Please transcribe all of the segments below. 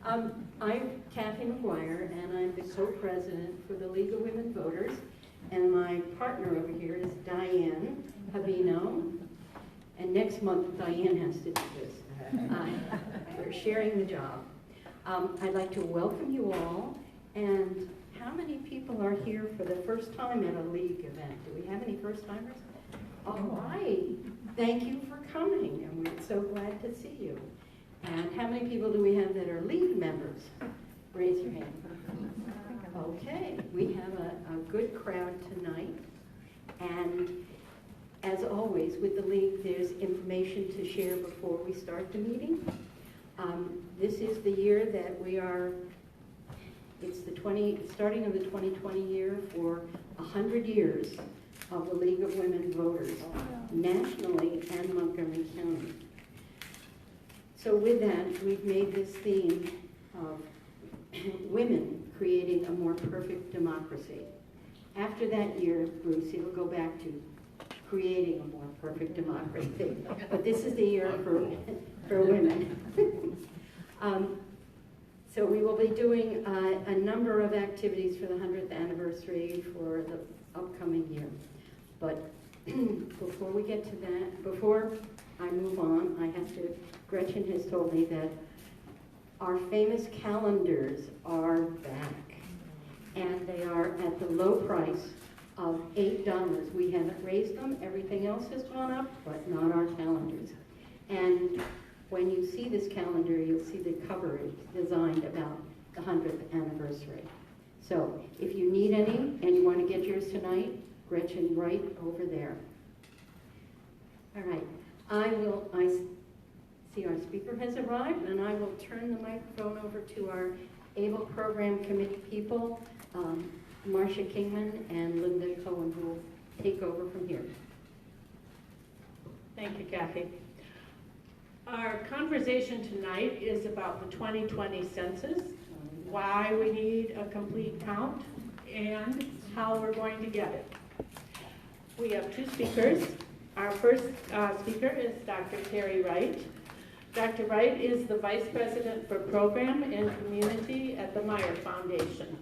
I'm Kathy McGuire, and I'm the co-president for the League of Women Voters. And my partner over here is Diane Habino. And next month, Diane has to do this. We're sharing the job. I'd like to welcome you all. And how many people are here for the first time at a League event? Do we have any first-timers? All right. Thank you for coming, and we're so glad to see you. And how many people do we have that are League members? Raise your hand. Okay, we have a good crowd tonight. And as always, with the League, there's information to share before we start the meeting. This is the year that we are, it's the starting of the 2020 year for 100 years of the League of Women Voters, nationally and Montgomery County. So with that, we've made this theme of women creating a more perfect democracy. After that year, Bruce, it'll go back to creating a more perfect democracy. But this is the year for women. So we will be doing a number of activities for the 100th anniversary for the upcoming year. But before we get to that, before I move on, Gretchen has told me that our famous calendars are back. And they are at the low price of $8. We haven't raised them. Everything else has gone up, but not our calendars. And when you see this calendar, you'll see the cover is designed about the 100th anniversary. So if you need any and you want to get yours tonight, Gretchen Wright over there. All right. I see our speaker has arrived, and I will turn the microphone over to our ABLE Program Committee people, Marcia Kingman and Linda Cohen, who will take over from here. Thank you, Kathy. Our conversation tonight is about the 2020 census, why we need a complete count, and how we're going to get it. We have two speakers. Our first speaker is Dr. Terri Wright. Dr. Wright is the Vice President for Program and Community at the Meyer Foundation.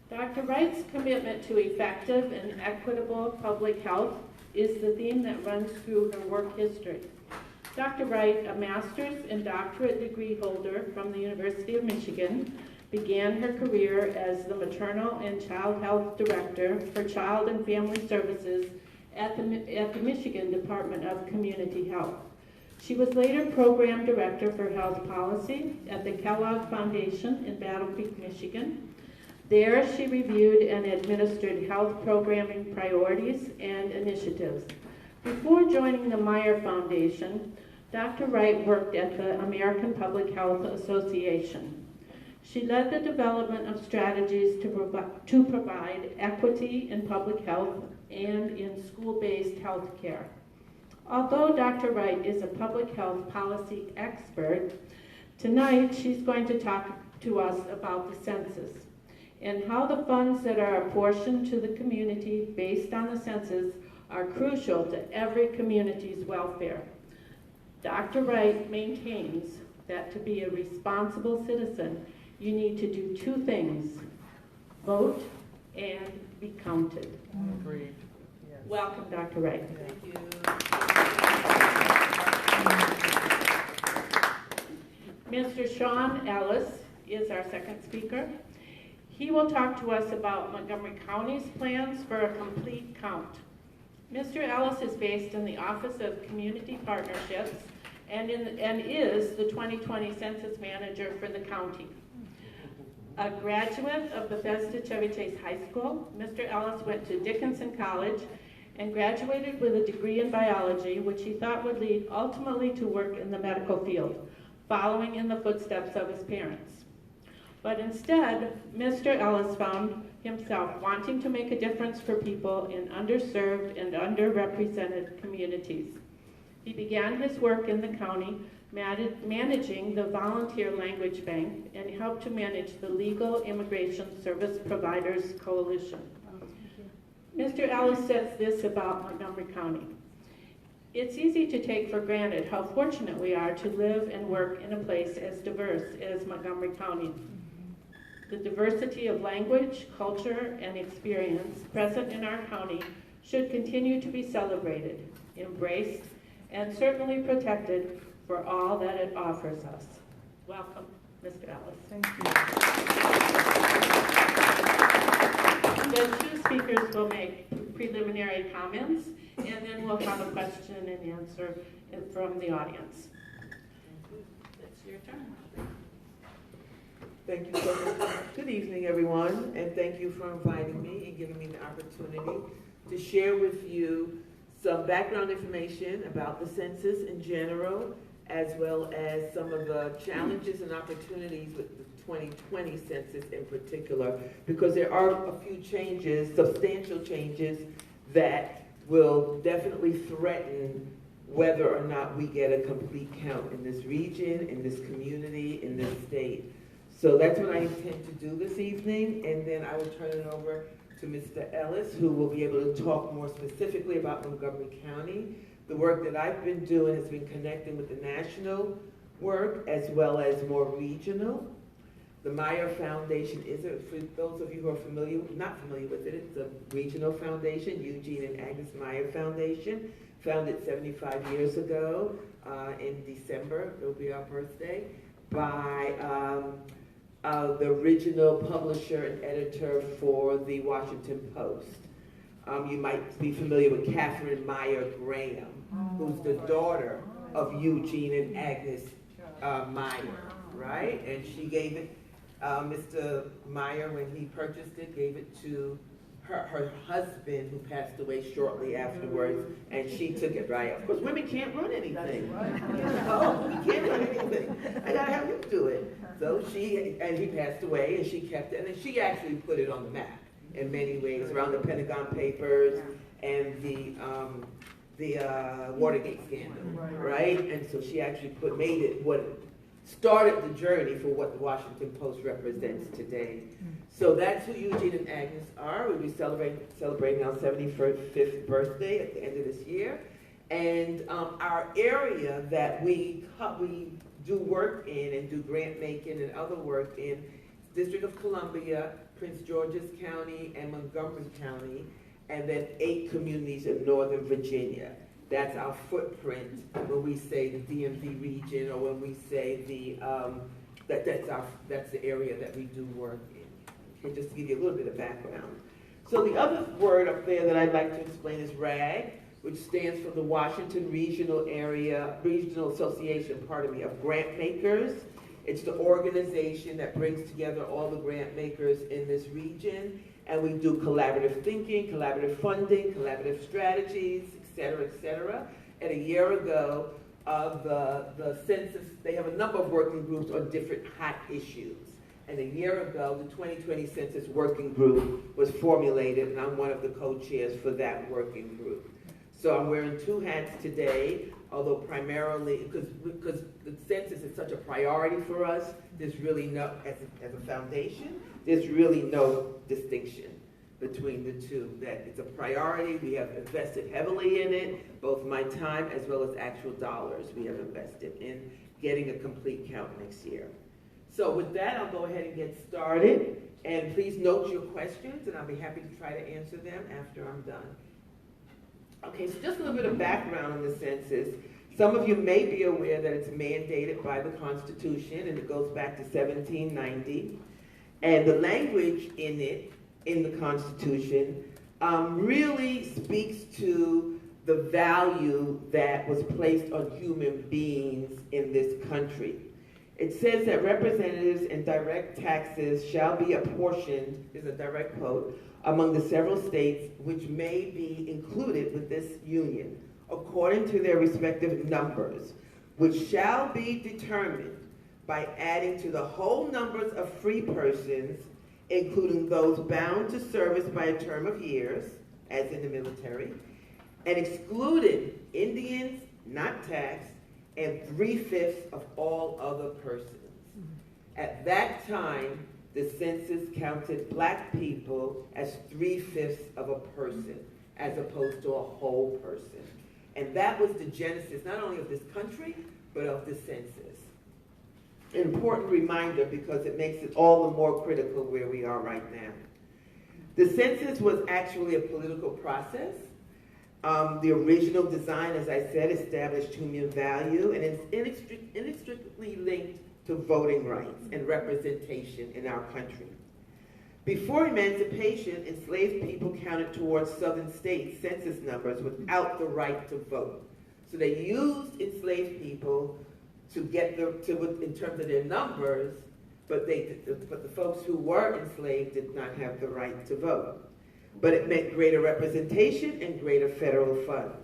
Dr. Wright's commitment to effective and equitable public health is the theme that runs through her work history. Dr. Wright, a master's and doctorate degree holder from the University of Michigan, began her career as the Maternal and Child Health Director for Child and Family Services at the Michigan Department of Community Health. She was later Program Director for Health Policy at the Kellogg Foundation in Battle Creek, Michigan. There, she reviewed and administered health programming priorities and initiatives. Before joining the Meyer Foundation, Dr. Wright worked at the American Public Health Association. She led the development of strategies to provide equity in public health and in school-based health care. Although Dr. Wright is a public health policy expert, tonight she's going to talk to us about the census and how the funds that are apportioned to the community based on the census are crucial to every community's welfare. Dr. Wright maintains that to be a responsible citizen, you need to do two things: vote and be counted. Agreed. Yes. Welcome, Dr. Wright. Thank you. Mr. Shawn Ellis is our second speaker. He will talk to us about Montgomery County's plans for a complete count. Mr. Ellis is based in the Office of Community Partnerships and is the 2020 Census Manager for the county. A graduate of Bethesda Chevy Chase High School, Mr. Ellis went to Dickinson College and graduated with a degree in biology, which he thought would lead ultimately to work in the medical field, following in the footsteps of his parents. But instead, Mr. Ellis found himself wanting to make a difference for people in underserved and underrepresented communities. He began his work in the county managing the Volunteer Language Bank and helped to manage the Legal Immigration Service Providers Coalition. Mr. Ellis says this about Montgomery County. It's easy to take for granted how fortunate we are to live and work in a place as diverse as Montgomery County. The diversity of language, culture, and experience present in our county should continue to be celebrated, embraced, and certainly protected for all that it offers us. Welcome, Mr. Ellis. Thank you. The two speakers will make preliminary comments, and then we'll have a question and answer from the audience. It's your turn. Thank you so much. Good evening, everyone, and thank you for inviting me and giving me the opportunity to share with you some background information about the census in general, as well as some of the challenges and opportunities with the 2020 census in particular, because there are a few changes, substantial changes, that will definitely threaten whether or not we get a complete count in this region, in this community, in this state. So that's what I intend to do this evening, and then I will turn it over to Mr. Ellis, who will be able to talk more specifically about Montgomery County. The work that I've been doing has been connecting with the national work as well as more regional. The Meyer Foundation is, for those of you who are not familiar with it, it's a regional foundation, Eugene and Agnes Meyer Foundation, founded 75 years ago in December, it'll be our birthday, by the original publisher and editor for the Washington Post. You might be familiar with Catherine Meyer Graham, who's the daughter of Eugene and Agnes Meyer, right? And she gave it, Mr. Meyer, when he purchased it, gave it to her husband, who passed away shortly afterwards, and she took it, right? Of course, women can't run anything. Oh, we can't run anything. I gotta have him do it. So he passed away, and she kept it, and then she actually put it on the map in many ways, around the Pentagon Papers and the Watergate scandal, right? And so she actually made it what started the journey for what the Washington Post represents today. So that's who Eugene and Agnes are. We'll be celebrating our 75th birthday at the end of this year. And our area that we do work in and do grant making and other work in, District of Columbia, Prince George's County, and Montgomery County, and then 8 communities in Northern Virginia. That's our footprint when we say the DMV region, or when we say that's the area that we do work in. Okay, just to give you a little bit of background. So the other word up there that I'd like to explain is RAG, which stands for the Washington Regional Association, of Grant Makers. It's the organization that brings together all the grant makers in this region, and we do collaborative thinking, collaborative funding, collaborative strategies, et cetera. And a year ago, the census, they have a number of working groups on different hot issues. And a year ago, the 2020 Census Working Group was formulated, and I'm one of the co-chairs for that working group. So I'm wearing 2 hats today, although primarily, because the census is such a priority for us, there's really no, as a foundation, there's really no distinction between the two, that it's a priority. We have invested heavily in it, both my time as well as actual dollars we have invested in getting a complete count next year. So with that, I'll go ahead and get started, and please note your questions, and I'll be happy to try to answer them after I'm done. Okay, so just a little bit of background on the census. Some of you may be aware that it's mandated by the Constitution, and it goes back to 1790. And the language in it, in the Constitution, really speaks to the value that was placed on human beings in this country. It says that representatives and direct taxes shall be apportioned, is a direct quote, among the several states which may be included with this union, according to their respective numbers, which shall be determined by adding to the whole numbers of free persons, including those bound to service by a term of years, as in the military, and excluding Indians, not taxed, and 3/5 of all other persons. At that time, the census counted black people as 3/5 of a person, as opposed to a whole person. And that was the genesis, not only of this country, but of the census. An important reminder because it makes it all the more critical where we are right now. The census was actually a political process. The original design, as I said, established human value, and it's inextricably linked to voting rights and representation in our country. Before emancipation, enslaved people counted towards southern states' census numbers without the right to vote. So they used enslaved people to get in terms of their numbers, but the folks who were enslaved did not have the right to vote. But it meant greater representation and greater federal funds.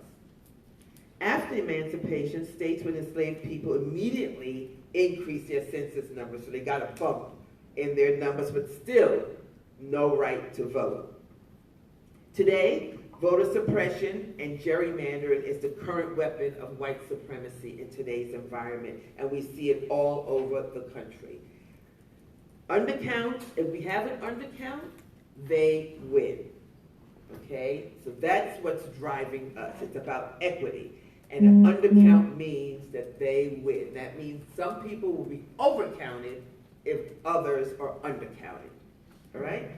After emancipation, states with enslaved people immediately increased their census numbers, so they got a bump in their numbers, but still no right to vote. Today, voter suppression and gerrymandering is the current weapon of white supremacy in today's environment, and we see it all over the country. Undercount, if we have an undercount, they win. Okay, so that's what's driving us. It's about equity. And an undercount means that they win. That means some people will be overcounted if others are undercounted. All right?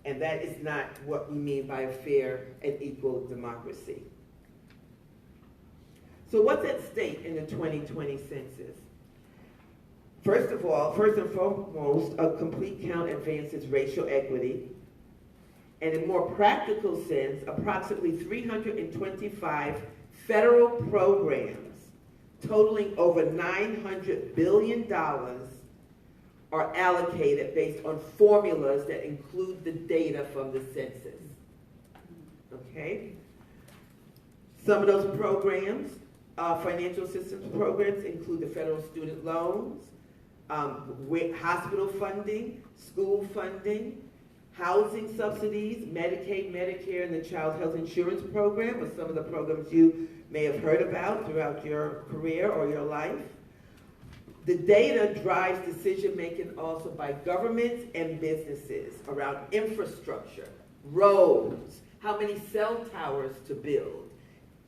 And that is not what we mean by a fair and equal democracy. So what's at stake in the 2020 census? First and foremost, a complete count advances racial equity. And in more practical sense, approximately 325 federal programs totaling over $900 billion are allocated based on formulas that include the data from the census. Okay? Some of those programs, financial assistance programs, include the federal student loans, hospital funding, school funding, housing subsidies, Medicaid, Medicare, and the Child Health Insurance Program are some of the programs you may have heard about throughout your career or your life. The data drives decision-making also by governments and businesses around infrastructure, roads, how many cell towers to build.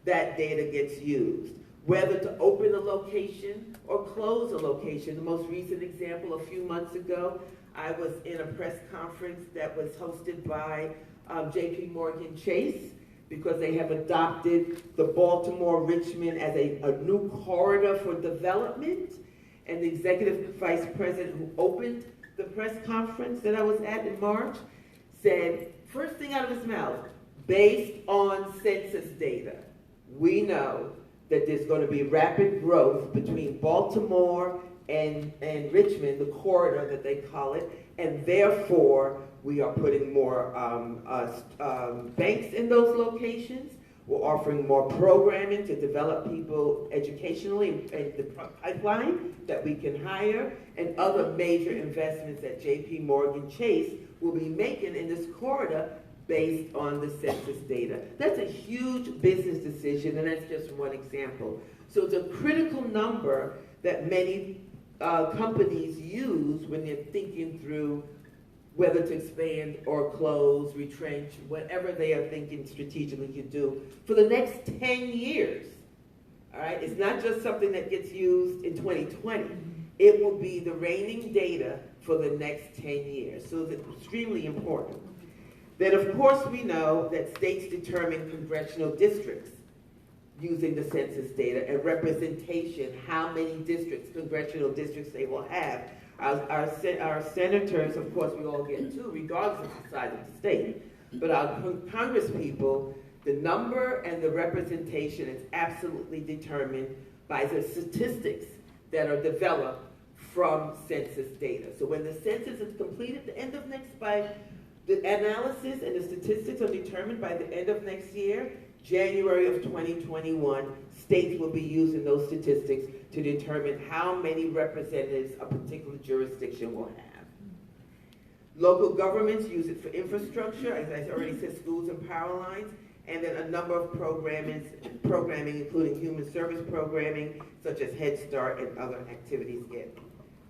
That data gets used. Whether to open a location or close a location. The most recent example, a few months ago, I was in a press conference that was hosted by JP Morgan Chase because they have adopted the Baltimore-Richmond as a new corridor for development. And the executive vice president who opened the press conference that I was at in March said, first thing out of his mouth, based on census data, we know that there's going to be rapid growth between Baltimore and Richmond, the corridor that they call it, and therefore we are putting more banks in those locations. We're offering more programming to develop people educationally in the pipeline that we can hire, and other major investments that JP Morgan Chase will be making in this corridor based on the census data. That's a huge business decision, and that's just one example. So it's a critical number that many companies use when they're thinking through whether to expand or close, retrench, whatever they are thinking strategically to do for the next 10 years. All right, it's not just something that gets used in 2020. It will be the reigning data for the next 10 years. So it's extremely important. Then, of course, we know that states determine congressional districts using the census data and representation, how many districts, congressional districts they will have. Our senators, of course, we all get two, regardless of the size of the state. But our congresspeople, the number and the representation is absolutely determined by the statistics that are developed from census data. So when the census is completed, the analysis and the statistics are determined by the end of next year, January of 2021, states will be using those statistics to determine how many representatives a particular jurisdiction will have. Local governments use it for infrastructure, as I already said, schools and power lines, and then a number of programming, including human service programming, such as Head Start and other activities get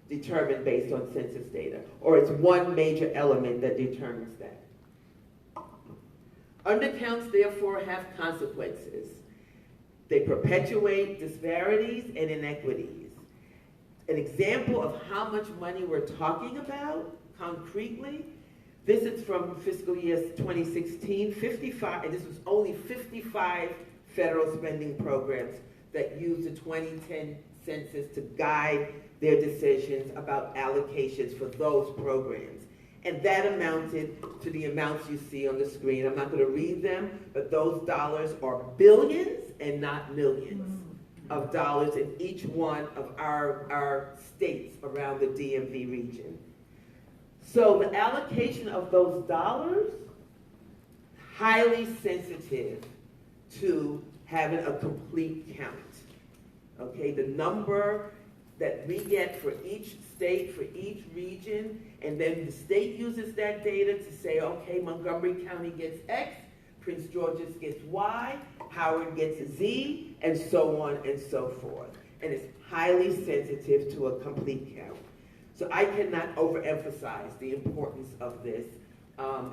determined based on census data, or it's one major element that determines that. Undercounts, therefore, have consequences. They perpetuate disparities and inequities. An example of how much money we're talking about concretely, this is from fiscal year 2016, 55, and this was only 55 federal spending programs that used the 2010 census to guide their decisions about allocations for those programs. And that amounted to the amounts you see on the screen. I'm not going to read them, but those dollars are billions and not millions of dollars in each one of our states around the DMV region. So the allocation of those dollars, highly sensitive to having a complete count. Okay, the number that we get for each state, for each region, and then the state uses that data to say, okay, Montgomery County gets X, Prince George's gets Y, Howard gets Z, and so on and so forth. And it's highly sensitive to a complete count. So I cannot overemphasize the importance of this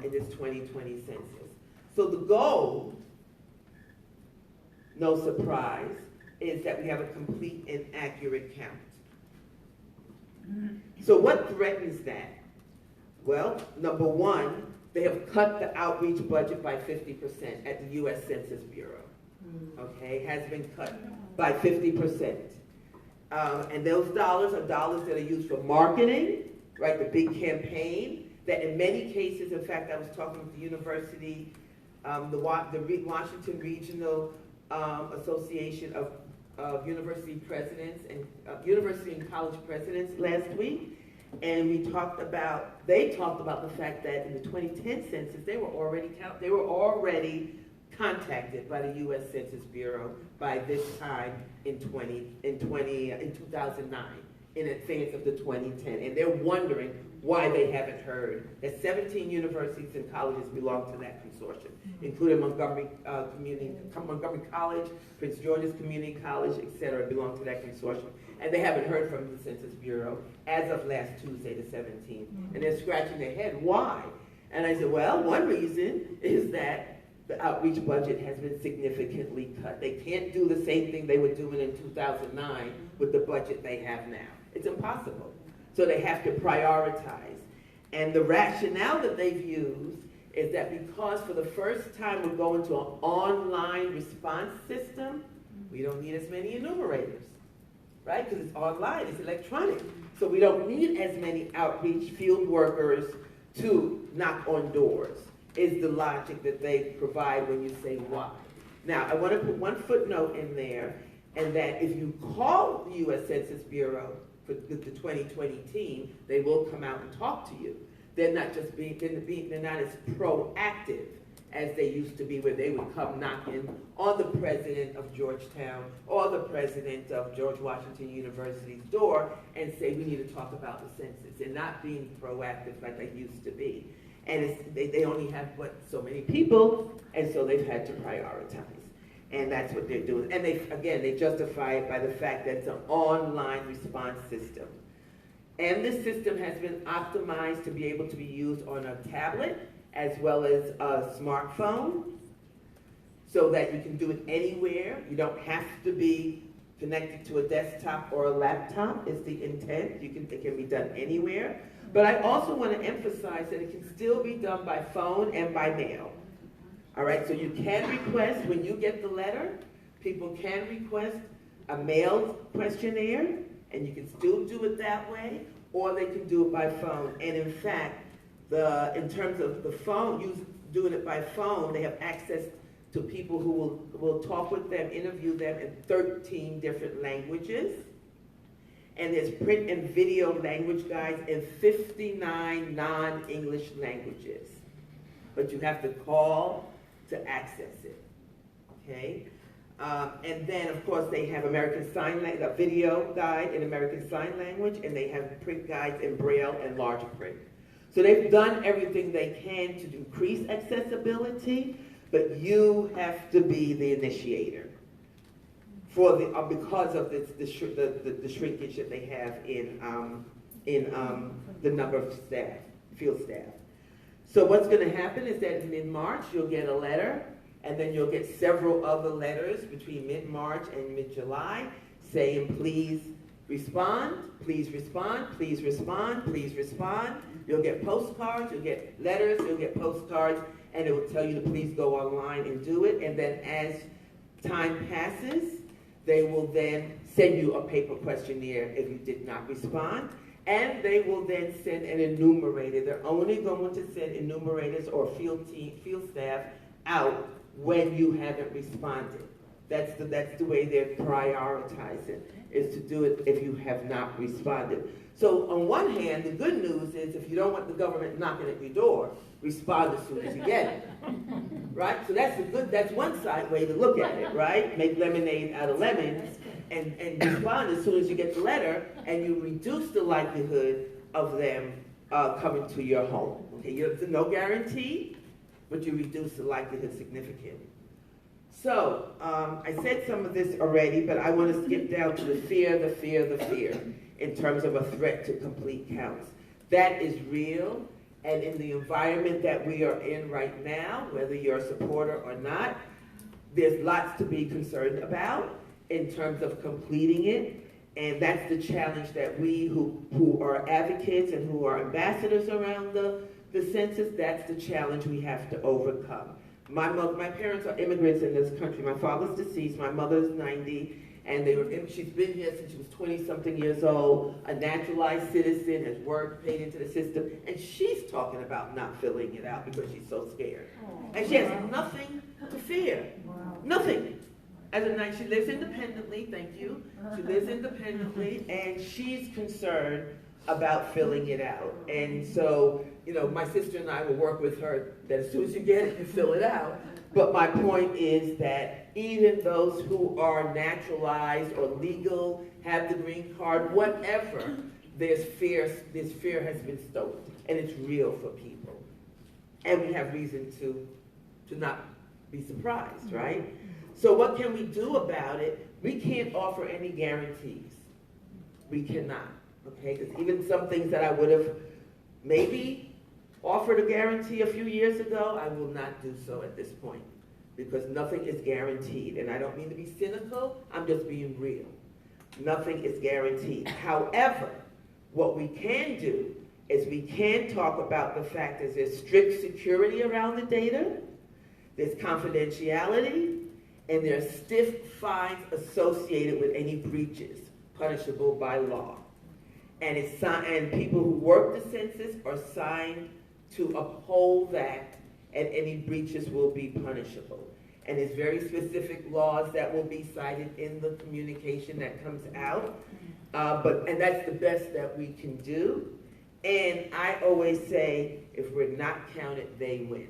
in this 2020 census. So the goal, no surprise, is that we have a complete and accurate count. So what threatens that? Well, number one, they have cut the outreach budget by 50% at the U.S. Census Bureau. Okay, has been cut by 50%. And those dollars are dollars that are used for marketing, right, the big campaign, that in many cases, in fact, I was talking with the university, the Washington Regional Association of University Presidents and University and College Presidents last week, and they talked about the fact that in the 2010 census, they were already contacted by the U.S. Census Bureau by this time in 2009, in advance of the 2010, and they're wondering why they haven't heard that 17 universities and colleges belong to that consortium, including Montgomery College, Prince George's Community College, etc., belong to that consortium. And they haven't heard from the Census Bureau as of last Tuesday, the 17th. And they're scratching their head, why? And I said, well, one reason is that the outreach budget has been significantly cut. They can't do the same thing they were doing in 2009 with the budget they have now. It's impossible. So they have to prioritize. And the rationale that they've used is that because for the first time we're going to an online response system, we don't need as many enumerators, right? Because it's online, it's electronic. So we don't need as many outreach field workers to knock on doors, is the logic that they provide when you say why. Now, I want to put one footnote in there, and that if you call the U.S. Census Bureau for the 2020 team, they will come out and talk to you. They're not as proactive as they used to be, where they would come knocking on the president of Georgetown or the president of George Washington University's door and say, we need to talk about the census. They're not being proactive like they used to be. And they only have, so many people, and so they've had to prioritize. And that's what they're doing. And they justify it by the fact that it's an online response system. And this system has been optimized to be able to be used on a tablet as well as a smartphone, so that you can do it anywhere. You don't have to be connected to a desktop or a laptop, is the intent. It can be done anywhere. But I also want to emphasize that it can still be done by phone and by mail. All right, so you can request, when you get the letter, people can request a mailed questionnaire, and you can still do it that way, or they can do it by phone. And in fact, in terms of the phone, doing it by phone, they have access to people who will talk with them, interview them in 13 different languages. And there's print and video language guides in 59 non-English languages. But you have to call to access it, okay? And then, of course, they have American Sign Language, a video guide in American Sign Language, and they have print guides in Braille and large print. So they've done everything they can to increase accessibility, but you have to be the initiator because of the shrinkage that they have in the number of staff, field staff. So what's going to happen is that in March, you'll get a letter And then you'll get several other letters between mid-March and mid-July saying, please respond, please respond, please respond, please respond. You'll get postcards, you'll get letters, you'll get postcards, and it will tell you to please go online and do it. And then as time passes, they will then send you a paper questionnaire if you did not respond. And they will then send an enumerator. They're only going to send enumerators or field staff out when you haven't responded. That's the way they're prioritizing, is to do it if you have not responded. So on one hand, the good news is if you don't want the government knocking at your door, respond as soon as you get it, right? So that's one side way to look at it, right? Make lemonade out of lemons and respond as soon as you get the letter, and you reduce the likelihood of them coming to your home. Okay, there's no guarantee, but you reduce the likelihood significantly. So, I said some of this already, but I want to skip down to the fear in terms of a threat to complete counts. That is real, and in the environment that we are in right now, whether you're a supporter or not, there's lots to be concerned about in terms of completing it, and that's the challenge that we who are advocates and who are ambassadors around the census, that's the challenge we have to overcome. My parents are immigrants in this country. My father's deceased, my mother's 90, and she's been here since she was 20-something years old, a naturalized citizen, has worked, paid into the system, and she's talking about not filling it out because she's so scared. And she has nothing to fear, nothing. As a night, she lives independently, thank you. She lives independently, and she's concerned about filling it out. And so, my sister and I will work with her that as soon as you get it, you fill it out. But my point is that even those who are naturalized or legal, have the green card, whatever, this fear has been stoked, and it's real for people. And we have reason to not be surprised, right? So what can we do about it? We can't offer any guarantees. We cannot, okay? Because even some things that I would have maybe offered a guarantee a few years ago, I will not do so at this point, because nothing is guaranteed. And I don't mean to be cynical, I'm just being real. Nothing is guaranteed. However, what we can do is we can talk about the fact that there's strict security around the data, there's confidentiality, and there are stiff fines associated with any breaches, punishable by law. And people who work the census are signed to uphold that, and any breaches will be punishable. And there's very specific laws that will be cited in the communication that comes out. And that's the best that we can do. And I always say, if we're not counted, they win.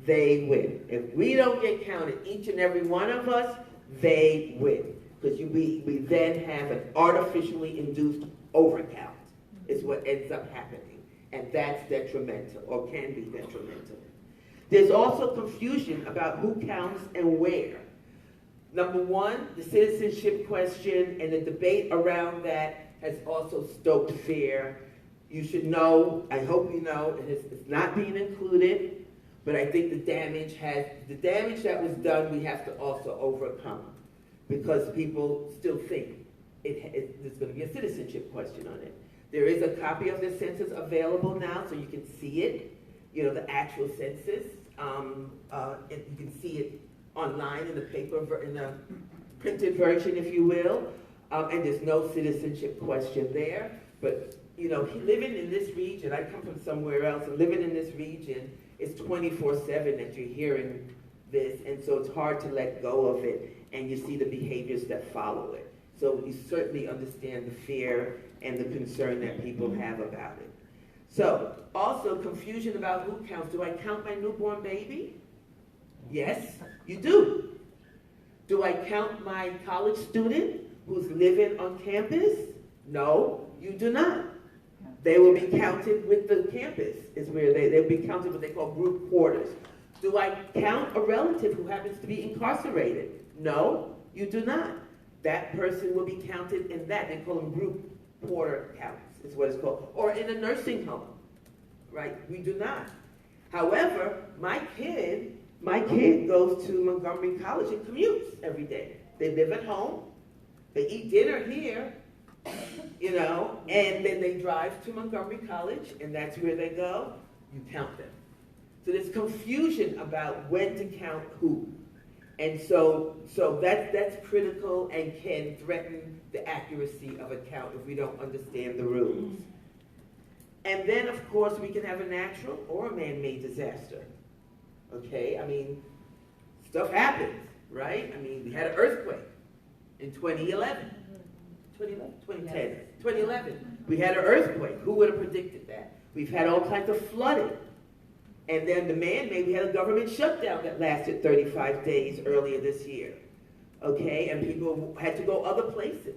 They win. If we don't get counted, each and every one of us, they win. Because we then have an artificially induced overcount, is what ends up happening. And that's detrimental, or can be detrimental. There's also confusion about who counts and where. Number one, the citizenship question and the debate around that has also stoked fear. You should know, I hope you know, it's not being included. But I think the damage that was done, we have to also overcome, because people still think there's going to be a citizenship question on it. There is a copy of the census available now, so you can see it, the actual census. You can see it online in the printed version, if you will, and there's no citizenship question there. But, living in this region, I come from somewhere else, and living in this region, it's 24/7 that you're hearing this, and so it's hard to let go of it, and you see the behaviors that follow it. So you certainly understand the fear and the concern that people have about it. So, also confusion about who counts. Do I count my newborn baby? Yes, you do. Do I count my college student who's living on campus? No, you do not. They will be counted with the campus, is where they'll be counted what they call group quarters. Do I count a relative who happens to be incarcerated? No, you do not. That person will be counted in that. They call them group quarter counts, is what it's called. Or in a nursing home, right? We do not. However, my kid My kid goes to Montgomery College and commutes every day. They live at home, they eat dinner here, you know, and then they drive to Montgomery College, and that's where they go. You count them. So there's confusion about when to count who. And so that's critical and can threaten the accuracy of a count if we don't understand the rules. And then, of course, we can have a natural or a man-made disaster. Okay, I mean, stuff happens, right? I mean, we had an earthquake in 2011. 2011. We had an earthquake. Who would have predicted that? We've had all kinds of flooding. And then the man-made, we had a government shutdown that lasted 35 days earlier this year. Okay, and people had to go other places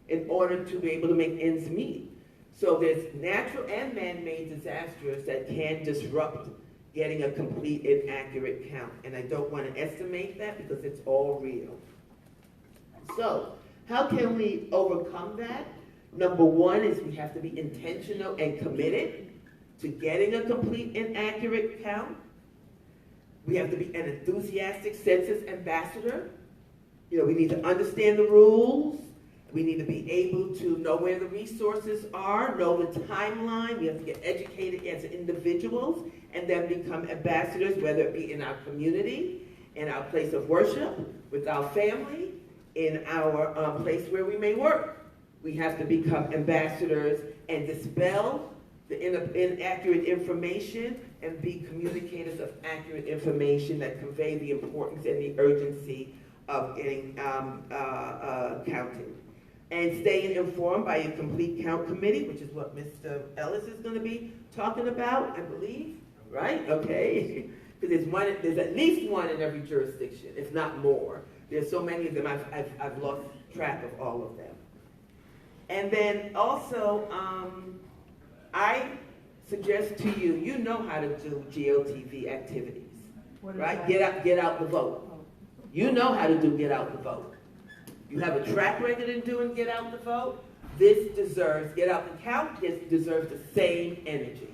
in order to be able to make ends meet. So there's natural and man-made disasters that can disrupt getting a complete and accurate count. And I don't want to estimate that because it's all real. So how can we overcome that? Number one is we have to be intentional and committed to getting a complete and accurate count. We have to be an enthusiastic census ambassador. You know, we need to understand the rules. We need to be able to know where the resources are, know the timeline. We have to get educated as individuals and then become ambassadors, whether it be in our community, in our place of worship, with our family, in our place where we may work. We have to become ambassadors and dispel the inaccurate information and be communicators of accurate information that convey the importance and the urgency of getting counting. And staying informed by a complete count committee, which is what Mr. Ellis is going to be talking about, I believe, right? Okay, because there's at least one in every jurisdiction, if not more. There's so many of them, I've lost track of all of them. And then also, I suggest to you, you know how to do GOTV activities, right? Get out the vote. You know how to do get out the vote. You have a track record in doing get out the vote. This deserves, get out the count, this deserves the same energy.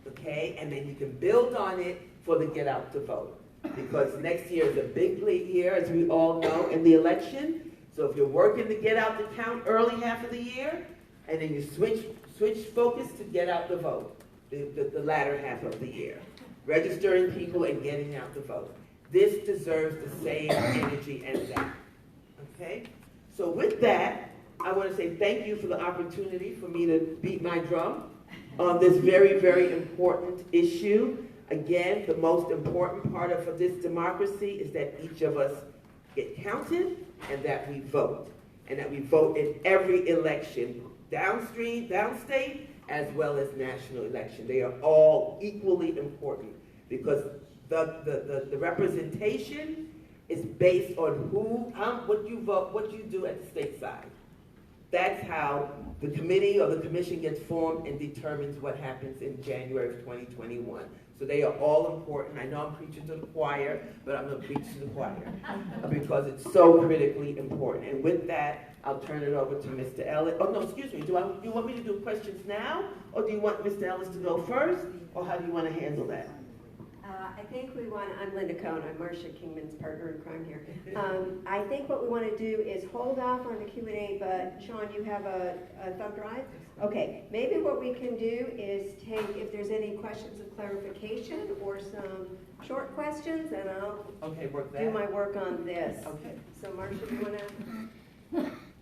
Okay, and then you can build on it for the get out the vote. Because next year is a big year, as we all know, in the election. So if you're working to get out the count early half of the year, and then you switch focus to get out the vote, the latter half of the year. Registering people and getting out the vote. This deserves the same energy as that. Okay? So with that, I want to say thank you for the opportunity for me to beat my drum on this very, very important issue. Again, the most important part of this democracy is that each of us get counted and that we vote. And that we vote in every election, downstate, as well as national election. They are all equally important because the representation is based on what you vote, what you do at the state side. That's how the committee or the commission gets formed and determines what happens in January of 2021. So they are all important. I know I'm preaching to the choir, but I'm going to preach to the choir because it's so critically important. And with that, I'll turn it over to Mr. Ellis. Oh, no, excuse me. Do you want me to do questions now, or do you want Mr. Ellis to go first, or how do you want to handle that? I think we want, I'm Linda Cohn, I'm Marcia Kingman's partner in crime here. I think what we want to do is hold off on the Q&A, but Shawn, you have a thumb drive? Okay, maybe what we can do is take, if there's any questions of clarification or some short questions, and I'll do my work on this. Okay. So Marcia, do you want to?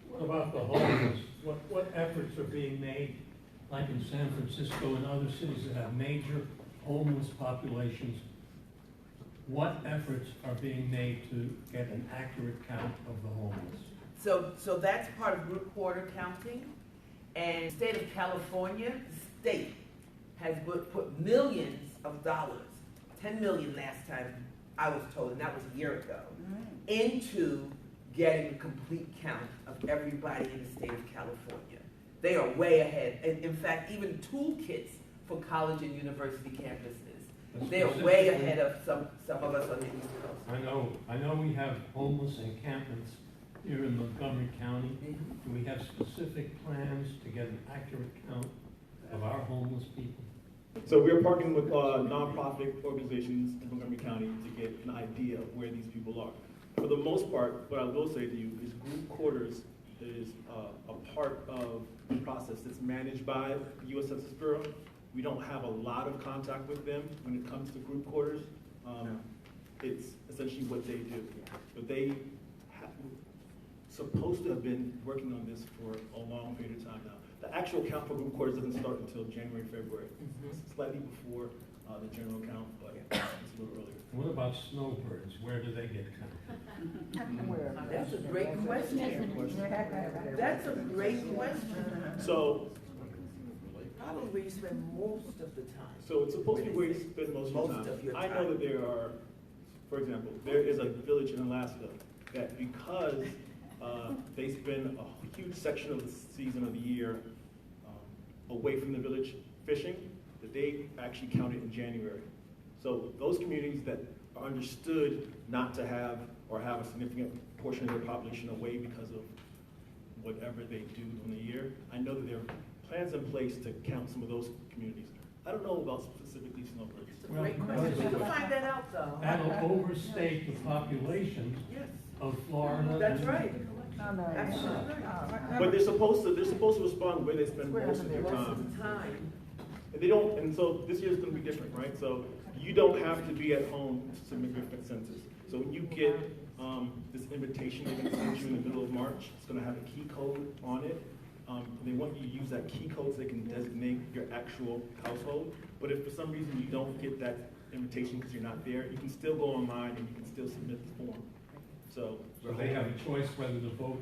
What about the homeless? What efforts are being made, like in San Francisco and other cities that have major homeless populations? What efforts are being made to get an accurate count of the homeless? So that's part of group quarter counting. And the state of California, the state has put millions of dollars, 10 million last time I was told, and that was a year ago, into getting a complete count of everybody in the state of California. They are way ahead. And in fact, even toolkits for college and university campuses. They are way ahead of some of us on the East Coast. I know we have homeless encampments here in Montgomery County. Do we have specific plans to get an accurate count of our homeless people? So we're partnering with nonprofit organizations in Montgomery County to get an idea of where these people are. For the most part, what I will say to you is group quarters is a part of the process that's managed by the U.S. Census Bureau. We don't have a lot of contact with them when it comes to group quarters. It's essentially what they do. But they supposed to have been working on this for a long period of time now. The actual count for group quarters doesn't start until January, February. It's slightly before the general count, but it's a little earlier. What about snowbirds? Where do they get counted? That's a great question. That's a great question. So Probably where you spend most of the time. So it's supposed to be where you spend most of your time. I know that there are, for example, there is a village in Alaska that because they spend a huge section of the season of the year away from the village fishing, that they actually count it in January. So those communities that are understood not to have or have a significant portion of their population away because of whatever they do in the year, I know that there are plans in place to count some of those communities. I don't know about specifically snowbirds. It's a great question. We can find that out though. That'll overstate the population Yes, of Florida. that's right. Absolutely. But they're supposed to respond where they spend most of their Most time. of the time. And they don't, and so this year's gonna be different, right? So you don't have to be at home to submit your census. So when you get this invitation they're gonna send you in the middle of March, it's gonna have a key code on it. They want you to use that key code so they can designate your actual household. But if for some reason you don't get that invitation because you're not there, you can still go online and you can still submit the form. So they have a choice whether to vote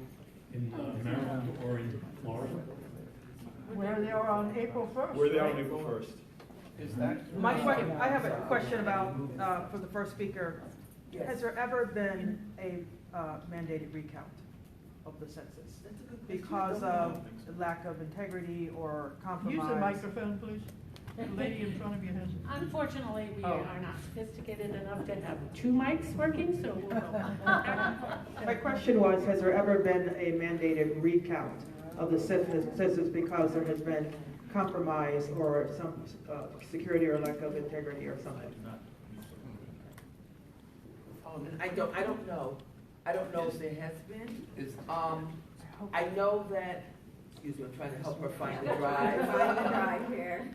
in Maryland or in Florida. Where they are on April 1st. Where they are on April 1st. Is that? I have a question about, for the first speaker. Has there ever been a mandated recount of the census? Because of the lack of integrity or compromise? Use the microphone, please. The lady in front of you has it. Unfortunately, we are not sophisticated enough to have two mics working, so we'll go. My question was, has there ever been a mandated recount of the census because there has been compromise or some security or lack of integrity or something? I don't know. I don't know if there has been. I know that, excuse me, I'm trying to help her find the drive. Find the drive here.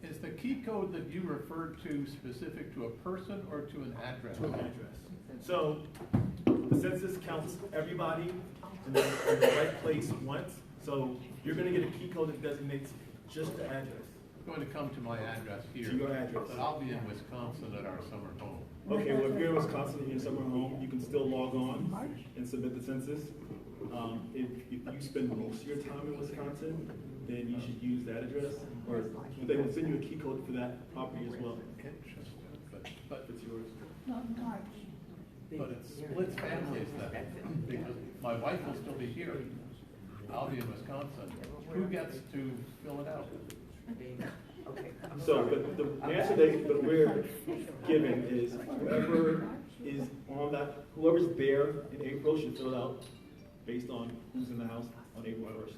Is the key code that you referred to specific to a person or to an address? To an address. So the census counts everybody in the right place once. So you're going to get a key code that designates just the address. I'm going to come to my address here. To your address. But I'll be in Wisconsin at our summer home. Okay, well, if you're in Wisconsin and you're somewhere home, you can still log on and submit the census. If you spend most of your time in Wisconsin, then you should use that address, or they will send you a key code for that property as well. But it's yours. But it splits families then, because my wife will still be here. I'll be in Wisconsin. Who gets to fill it out? Okay. So, but the answer that we're giving is whoever is on that, whoever's there in April should fill it out based on who's in the house on April 1st.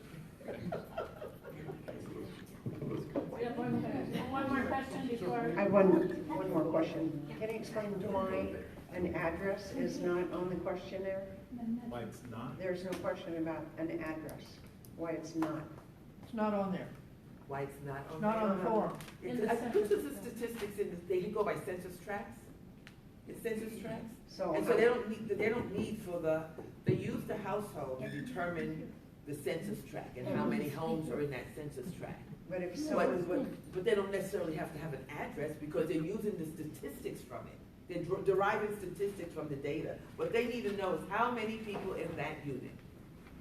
We have one more question before. I have one more question. Can you explain why an address is not on the questionnaire? Why it's not? There's no question about an address, why it's not. It's not on there. Why it's not on It's not on the form. I think this is the statistics they go by census tracts. It's census tracts. So, And so they don't need they use the household to determine the census tract and how many homes are in that census tract. but if someone, But they don't necessarily have to have an address because they're using the statistics from it. They're deriving statistics from the data. What they need to know is how many people in that unit.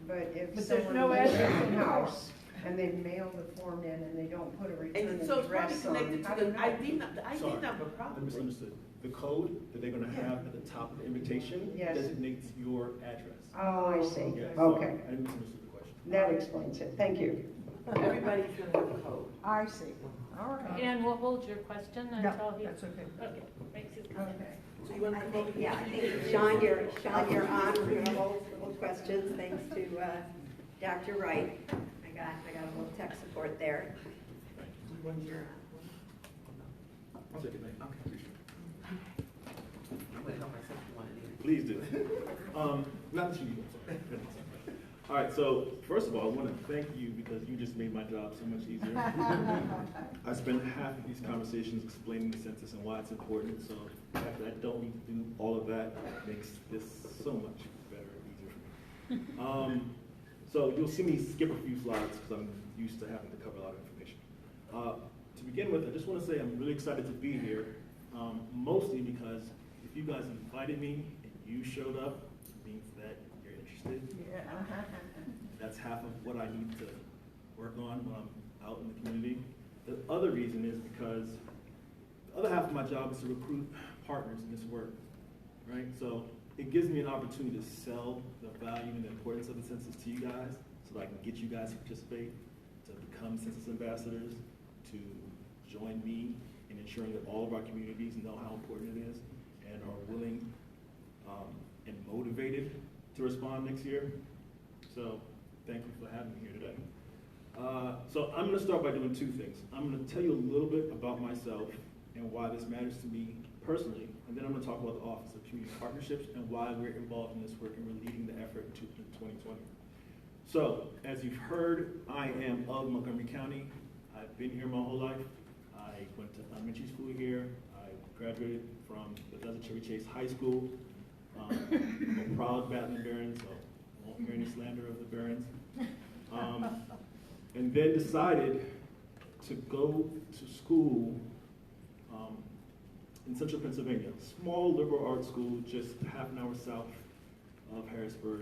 but if But there's someone no lives in address the in the house and they mail the form in and they don't put a return And so it's probably address on, connected how to do you the know? ID Sorry, number I probably. misunderstood. The code that they're gonna have at the top of the invitation Yes. designates your address. Oh, I see, Yeah, so okay, I misunderstood the question. that explains it, thank you. Everybody's gonna have a code. I see. All right. And we'll hold your question Yeah, until he. that's okay. Okay, makes his comment. So you want to come over here? Yeah, I think, Shawn, you're on. We're going to hold questions, thanks to Dr. Wright. I got a little tech support there. one year. I'll take it, mate. Okay. I'm gonna help myself if you want it. Please do. Not that you do, I'm sorry. All right, so first of all, I want to thank you because you just made my job so much easier. I spent half of these conversations explaining the census and why it's important, so the fact that I don't need to do all of that makes this so much better and easier for me. So you'll see me skip a few slides because I'm used to having to cover a lot of information. To begin with, I just want to say I'm really excited to be here, mostly because if you guys invited me and you showed up, it means that you're interested. Yeah. That's half of what I need to work on when I'm out in the community. The other reason is because the other half of my job is to recruit partners in this work, right? So it gives me an opportunity to sell the value and the importance of the census to you guys so that I can get you guys to participate, to become census ambassadors, to join me in ensuring that all of our communities know how important it is and are willing and motivated to respond next year. So thank you for having me here today. So I'm gonna start by doing two things. I'm gonna tell you a little bit about myself and why this matters to me personally, and then I'm gonna talk about the Office of Community Partnerships and why we're involved in this work and we're leading the effort in 2020. So, as you've heard, I am of Montgomery County. I've been here my whole life. I went to elementary school here. I graduated from Bethesda Cherry Chase High School. I'm a proud Battling Baron, so I won't hear any slander of the Barons. And then decided to go to school in central Pennsylvania, small liberal arts school just half an hour south of Harrisburg.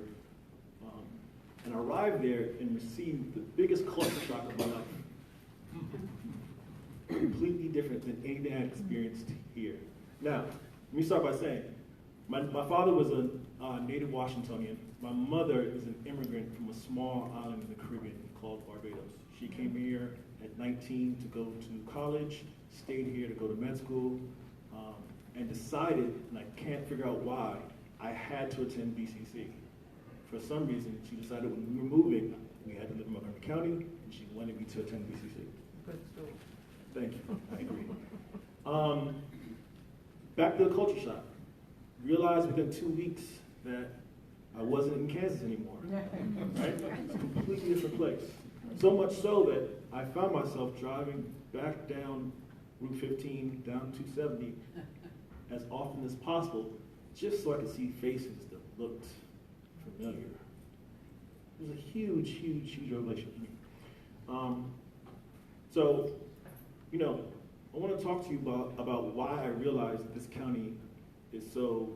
And arrived there and received the biggest culture shock of my life. Completely different than anything I experienced here. Now, let me start by saying, my father was a native Washingtonian. My mother is an immigrant from a small island in the Caribbean called Barbados. She came here at 19 to go to college, stayed here to go to med school, and decided, and I can't figure out why, I had to attend BCC. For some reason, she decided when we were moving, we had to live in Montgomery County, and she wanted me to attend BCC. Good story. Thank you, I agree. Back to the culture shock. Realized within 2 weeks that I wasn't in Kansas anymore, right? It's a completely different place. So much so that I found myself driving back down Route 15, down 270, as often as possible, just so I could see faces that looked familiar. It was a huge, huge, huge revelation for me. So, you know, I want to talk to you about why I realized that this county is so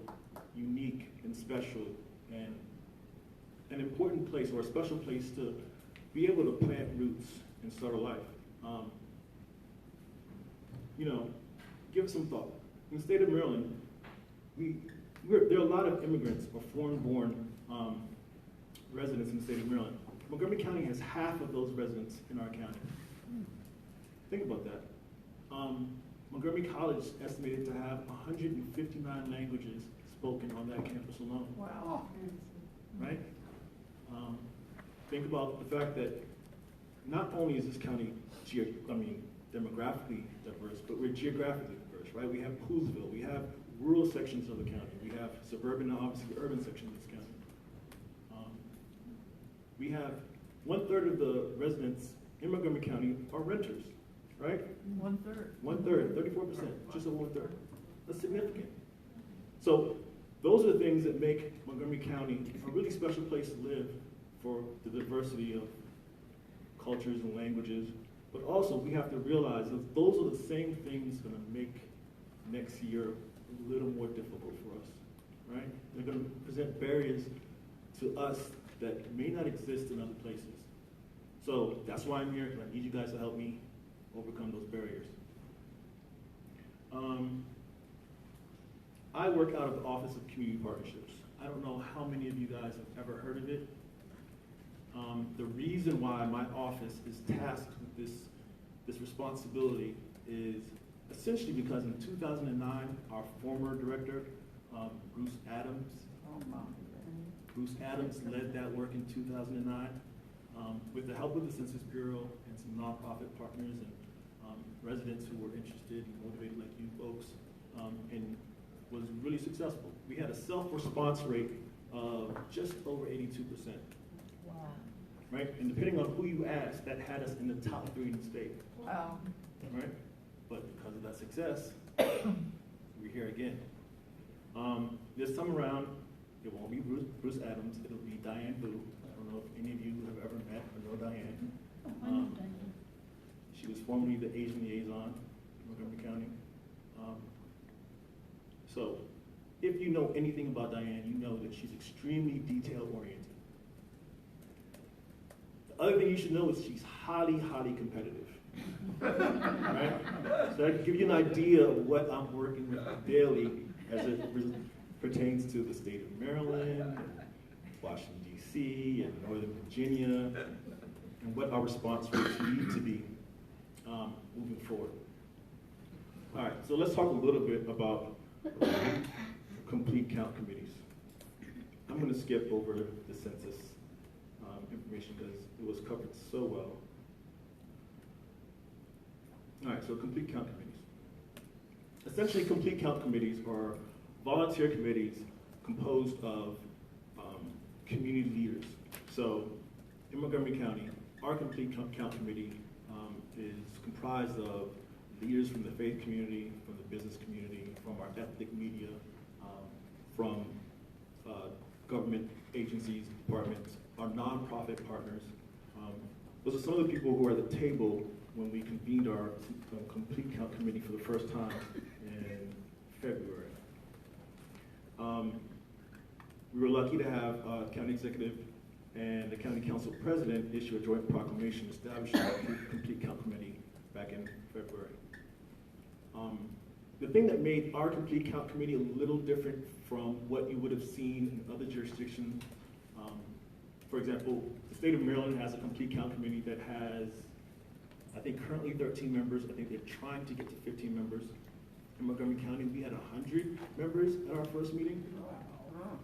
unique and special and an important place or a special place to be able to plant roots and start a life. You know, give it some thought. In the state of Maryland, there are a lot of immigrants or foreign-born residents in the state of Maryland. Montgomery County has half of those residents in our county. Think about that. Montgomery College is estimated to have 159 languages spoken on that campus alone. Wow. Right? Think about the fact that not only is this county demographically diverse, but we're geographically diverse, right? We have Poolsville, we have rural sections of the county, we have suburban and obviously urban sections of this county. We have 1/3 of the residents in Montgomery County are renters, right? 1/3. 1/3, 34%, just over 1/3. That's significant. So those are the things that make Montgomery County a really special place to live for the diversity of cultures and languages. But also we have to realize that those are the same things going to make next year a little more difficult for us, right? They're going to present barriers to us that may not exist in other places. So that's why I'm here, and I need you guys to help me overcome those barriers. I work out of the Office of Community Partnerships. I don't know how many of you guys have ever heard of it. The reason why my office is tasked with this responsibility is essentially because in 2009, our former director, Bruce Adams led that work in 2009 with the help of the Census Bureau and some nonprofit partners and residents who were interested and motivated like you folks, and was really successful. We had a self-response rate of just over 82%. Wow. Right? And depending on who you asked, that had us in the top 3 in the state. Wow. Right? But because of that success, we're here again. This time around, it won't be Bruce Adams, it'll be Diane Boo. I don't know if any of you have ever met or know Diane. She was formerly the Asian liaison in Montgomery County. So, if you know anything about Diane, you know that she's extremely detail-oriented. The other thing you should know is she's highly, highly competitive. Right? So that give you an idea of what I'm working with daily as it pertains to the state of Maryland, Washington, D.C., and Northern Virginia, and what our response rates need to be moving forward. All right, so let's talk a little bit about complete count committees. I'm going to skip over the census information because it was covered so well. All right, so complete count committees. Essentially, complete count committees are volunteer committees composed of community leaders. So in Montgomery County, our complete count committee is comprised of leaders from the faith community, from the business community, from our ethnic media, from government agencies, departments, our nonprofit partners. Those are some of the people who are at the table when we convened our complete count committee for the first time in February. We were lucky to have county executive and the county council president issue a joint proclamation establishing a complete count committee back in February. The thing that made our complete count committee a little different from what you would have seen in other jurisdictions, for example, the state of Maryland has a complete count committee that has, I think, currently 13 members. I think they're trying to get to 15 members. In Montgomery County, we had 100 members at our first meeting.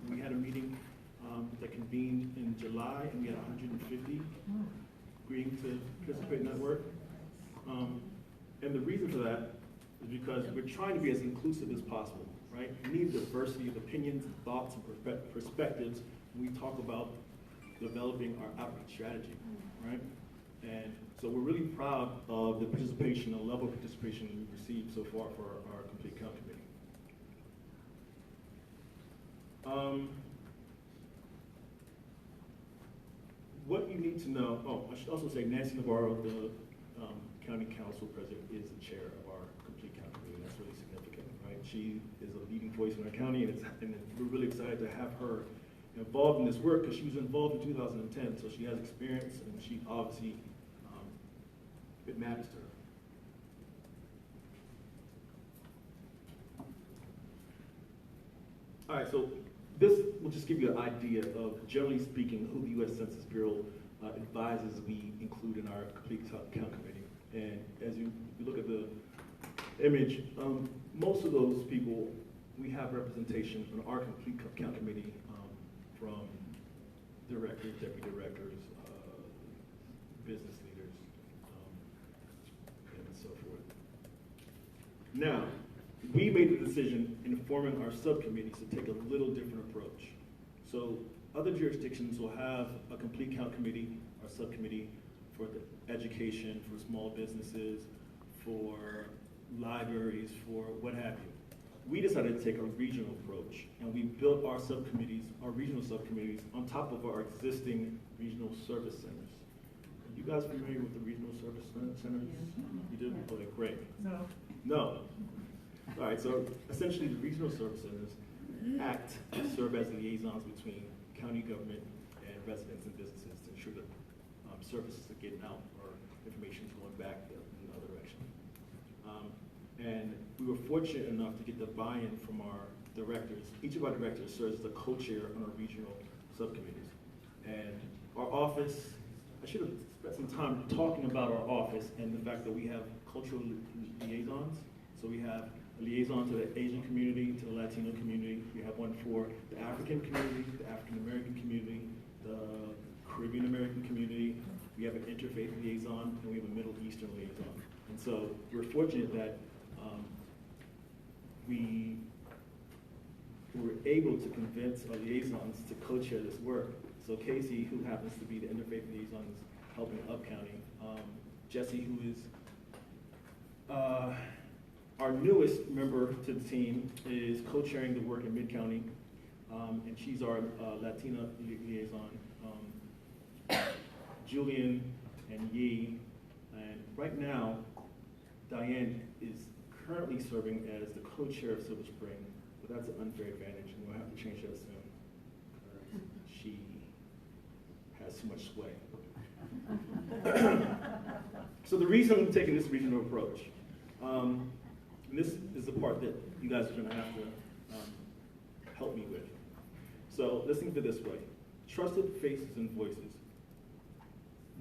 We had a meeting that convened in July, and we had 150 agreeing to participate in that work. And the reason for that is because we're trying to be as inclusive as possible, right? We need diversity of opinions, thoughts, and perspectives when we talk about developing our outreach strategy, right? And so we're really proud of the participation, the level of participation we've received so far for our complete count committee. What you need to know, I should also say Nancy Navarro, the county council president, is the chair of our complete count committee. That's really significant, right? She is a leading voice in our county, and we're really excited to have her involved in this work because she was involved in 2010, so she has experience, and she obviously, it matters to her. All right, so this will just give you an idea of, generally speaking, who the U.S. Census Bureau advises we include in our complete count committee. And as you look at the image, most of those people, we have representation on our complete count committee from directors, deputy directors, business leaders, and so forth. Now, we made the decision in forming our subcommittees to take a little different approach. So other jurisdictions will have a complete count committee or subcommittee for the education, for small businesses, for libraries, for what have you. We decided to take a regional approach, and we built our subcommittees, our regional subcommittees, on top of our existing regional service centers. Are you guys familiar with the regional service centers? You do? Okay, great. No. No. All right, so essentially the regional service centers act to serve as liaisons between county government and residents and businesses to ensure that services are getting out or information is going back in another direction. And we were fortunate enough to get the buy-in from our directors. Each of our directors serves as a co-chair on our regional subcommittees. And our office, I should have spent some time talking about our office and the fact that we have cultural liaisons. So we have a liaison to the Asian community, to the Latino community. We have one for the African community, the African American community, the Caribbean American community. We have an interfaith liaison, and we have a Middle Eastern liaison. And so we're fortunate that we were able to convince our liaisons to co-chair this work. So Casey, who happens to be the interfaith liaison, is helping Up County. Jesse, who is our newest member to the team, is co-chairing the work in Mid-County, and she's our Latina liaison. Julian and Yi, and right now, Diane is currently serving as the co-chair of Silver Spring, but that's an unfair advantage, and we'll have to change that soon, because she has so much sway. So the reason I'm taking this regional approach, and this is the part that you guys are gonna have to help me with. So let's think of it this way. Trusted faces and voices.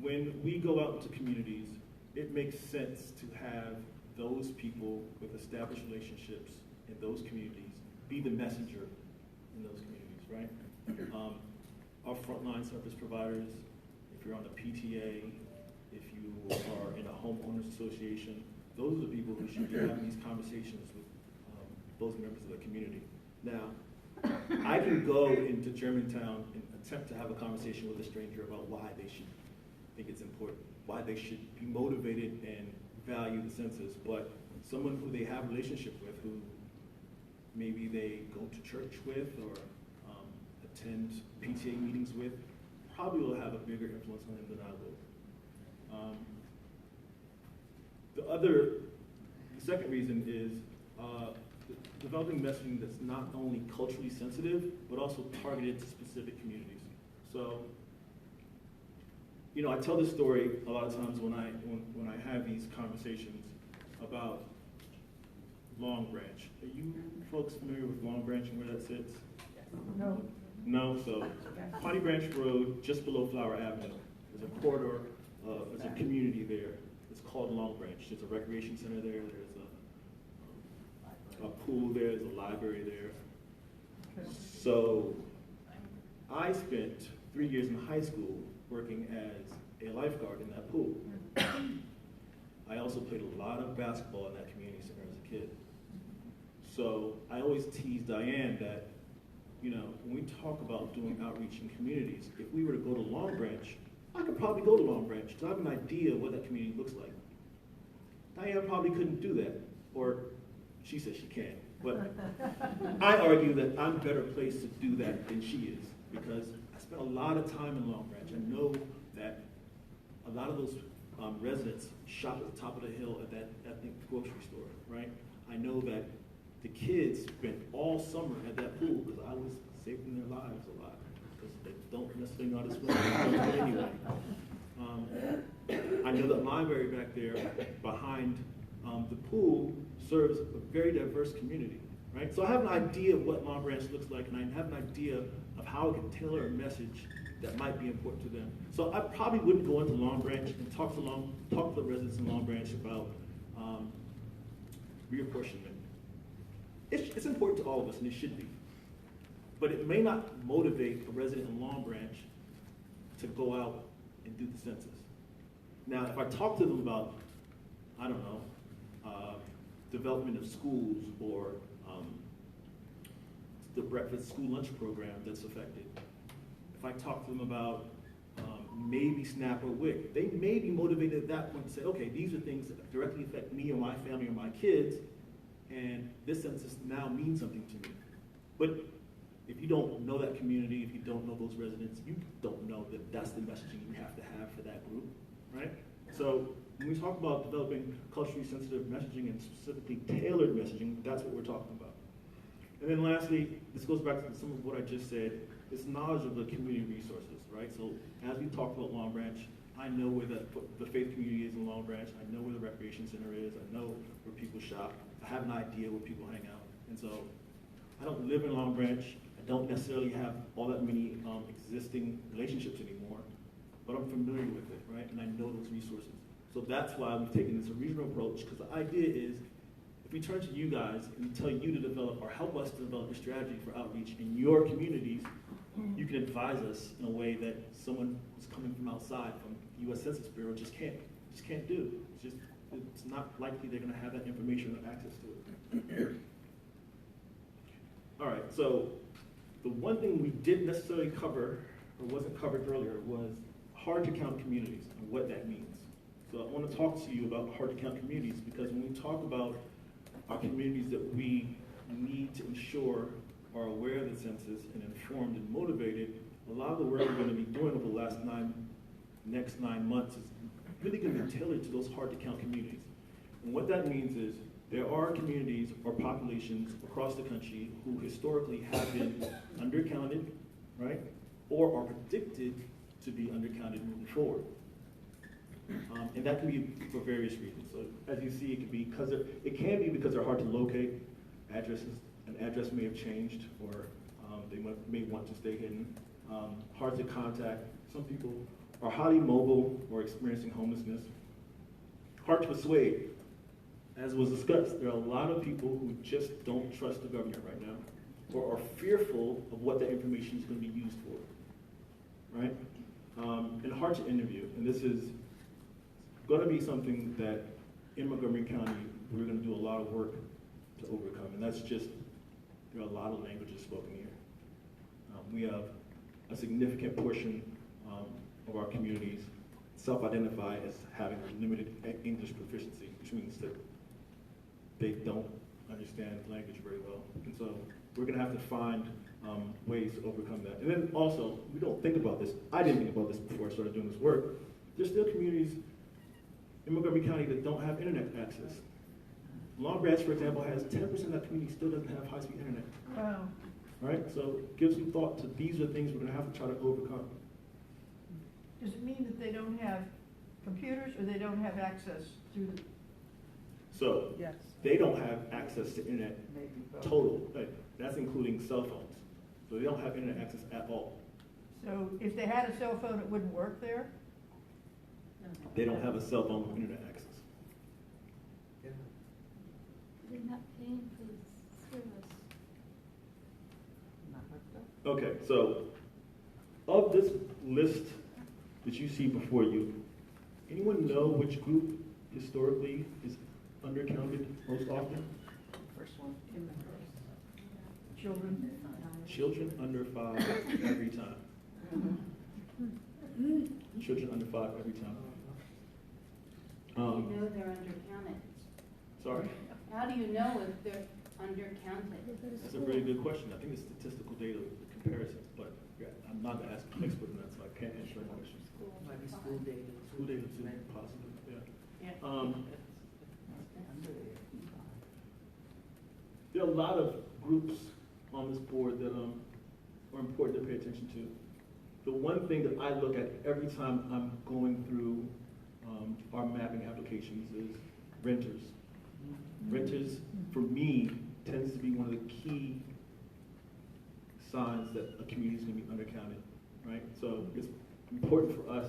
When we go out into communities, it makes sense to have those people with established relationships in those communities be the messenger in those communities, right? Our frontline service providers, if you're on a PTA, if you are in a homeowners association, those are the people who should be having these conversations with those members of the community. Now, I can go into Germantown and attempt to have a conversation with a stranger about why they should think it's important, why they should be motivated and value the census, but someone who they have a relationship with, who maybe they go to church with or attend PTA meetings with, probably will have a bigger influence on them than I will. The second reason is developing messaging that's not only culturally sensitive, but also targeted to specific communities. So, you know, I tell this story a lot of times when I have these conversations about Long Branch. Are you folks familiar with Long Branch and where that sits? No. No? So Potty Branch Road, just below Flower Avenue. There's a corridor, there's a community there. It's called Long Branch. There's a recreation center there. There's a pool there. There's a library there. So I spent 3 years in high school working as a lifeguard in that pool. I also played a lot of basketball in that community center as a kid. So I always tease Diane that, you know, when we talk about doing outreach in communities, if we were to go to Long Branch, I could probably go to Long Branch because I have an idea of what that community looks like. Diane probably couldn't do that, or she says she can. But I argue that I'm better placed to do that than she is, because I spent a lot of time in Long Branch. I know that a lot of those residents shop at the top of the hill at that ethnic grocery store, right? I know that the kids spent all summer at that pool because I was saving their lives a lot, because they don't necessarily know how to swim anyway. I know that library back there behind the pool serves a very diverse community, right? So I have an idea of what Long Branch looks like, and I have an idea of how I can tailor a message that might be important to them. So I probably wouldn't go into Long Branch and talk to the residents in Long Branch about reapportionment. It's important to all of us, and it should be. But it may not motivate a resident in Long Branch to go out and do the census. Now, if I talk to them about, I don't know, development of schools or the breakfast school lunch program that's affected, if I talk to them about maybe SNAP or WIC, they may be motivated at that point to say, okay, these are things that directly affect me or my family or my kids, and this census now means something to me. But if you don't know that community, if you don't know those residents, you don't know that that's the messaging you have to have for that group, right? So when we talk about developing culturally sensitive messaging and specifically tailored messaging, that's what we're talking about. And then lastly, this goes back to some of what I just said, it's knowledge of the community resources, right? So as we talk about Long Branch, I know where the faith community is in Long Branch. I know where the recreation center is. I know where people shop. I have an idea where people hang out. And so I don't live in Long Branch. I don't necessarily have all that many existing relationships anymore, but I'm familiar with it, right? And I know those resources. So that's why we've taken this regional approach, because the idea is if we turn to you guys and tell you to develop or help us to develop a strategy for outreach in your communities, you can advise us in a way that someone who's coming from outside, from the U.S. Census Bureau, just can't do. it's not likely they're gonna have that information or access to it. All right, so the one thing we didn't necessarily cover, or wasn't covered earlier, was hard to count communities and what that means. So I want to talk to you about hard to count communities, because when we talk about our communities that we need to ensure are aware of the census and informed and motivated, a lot of the work we're going to be doing over the next 9 months is really going to be tailored to those hard to count communities. And what that means is there are communities or populations across the country who historically have been undercounted, right? Or are predicted to be undercounted moving forward. And that can be for various reasons. So as you see, it can be because they're hard to locate. An address may have changed, or they may want to stay hidden. Hard to contact. Some people are highly mobile or experiencing homelessness. Hard to persuade. As was discussed, there are a lot of people who just don't trust the government right now, or are fearful of what that information is going to be used for, right? And hard to interview. And this is going to be something that in Montgomery County, we're going to do a lot of work to overcome. And that's just, there are a lot of languages spoken here. We have a significant portion of our communities self-identify as having limited English proficiency, which means that they don't understand language very well. And so we're going to have to find ways to overcome that. And then also, we don't think about this. I didn't think about this before I started doing this work. There's still communities in Montgomery County that don't have internet access. Long Branch, for example, has 10% of that community still doesn't have high-speed internet. Wow. Right? So give some thought to these are things we're going to have to try to overcome. Does it mean that they don't have computers or they don't have access through the? So Yes. they don't have access to internet total. Like, that's including cell phones. So they don't have internet access at all. So if they had a cell phone, it wouldn't work there? They don't have a cell phone with internet access. They're not paying for the service. Okay, so of this list that you see before you, anyone know which group historically is undercounted most often? First one. Children. Children under 5 every time. Children under 5 every time. How do you know they're undercounted? Sorry? How do you know if they're undercounted? That's a really good question. I think it's statistical data comparison, but yeah, I'm not an expert in that, so I can't answer that question. Might be school data. School data too, possibly, yeah. There are a lot of groups on this board that are important to pay attention to. The one thing that I look at every time I'm going through our mapping applications is renters. Renters, for me, tends to be one of the key signs that a community is going to be undercounted, right? So it's important for us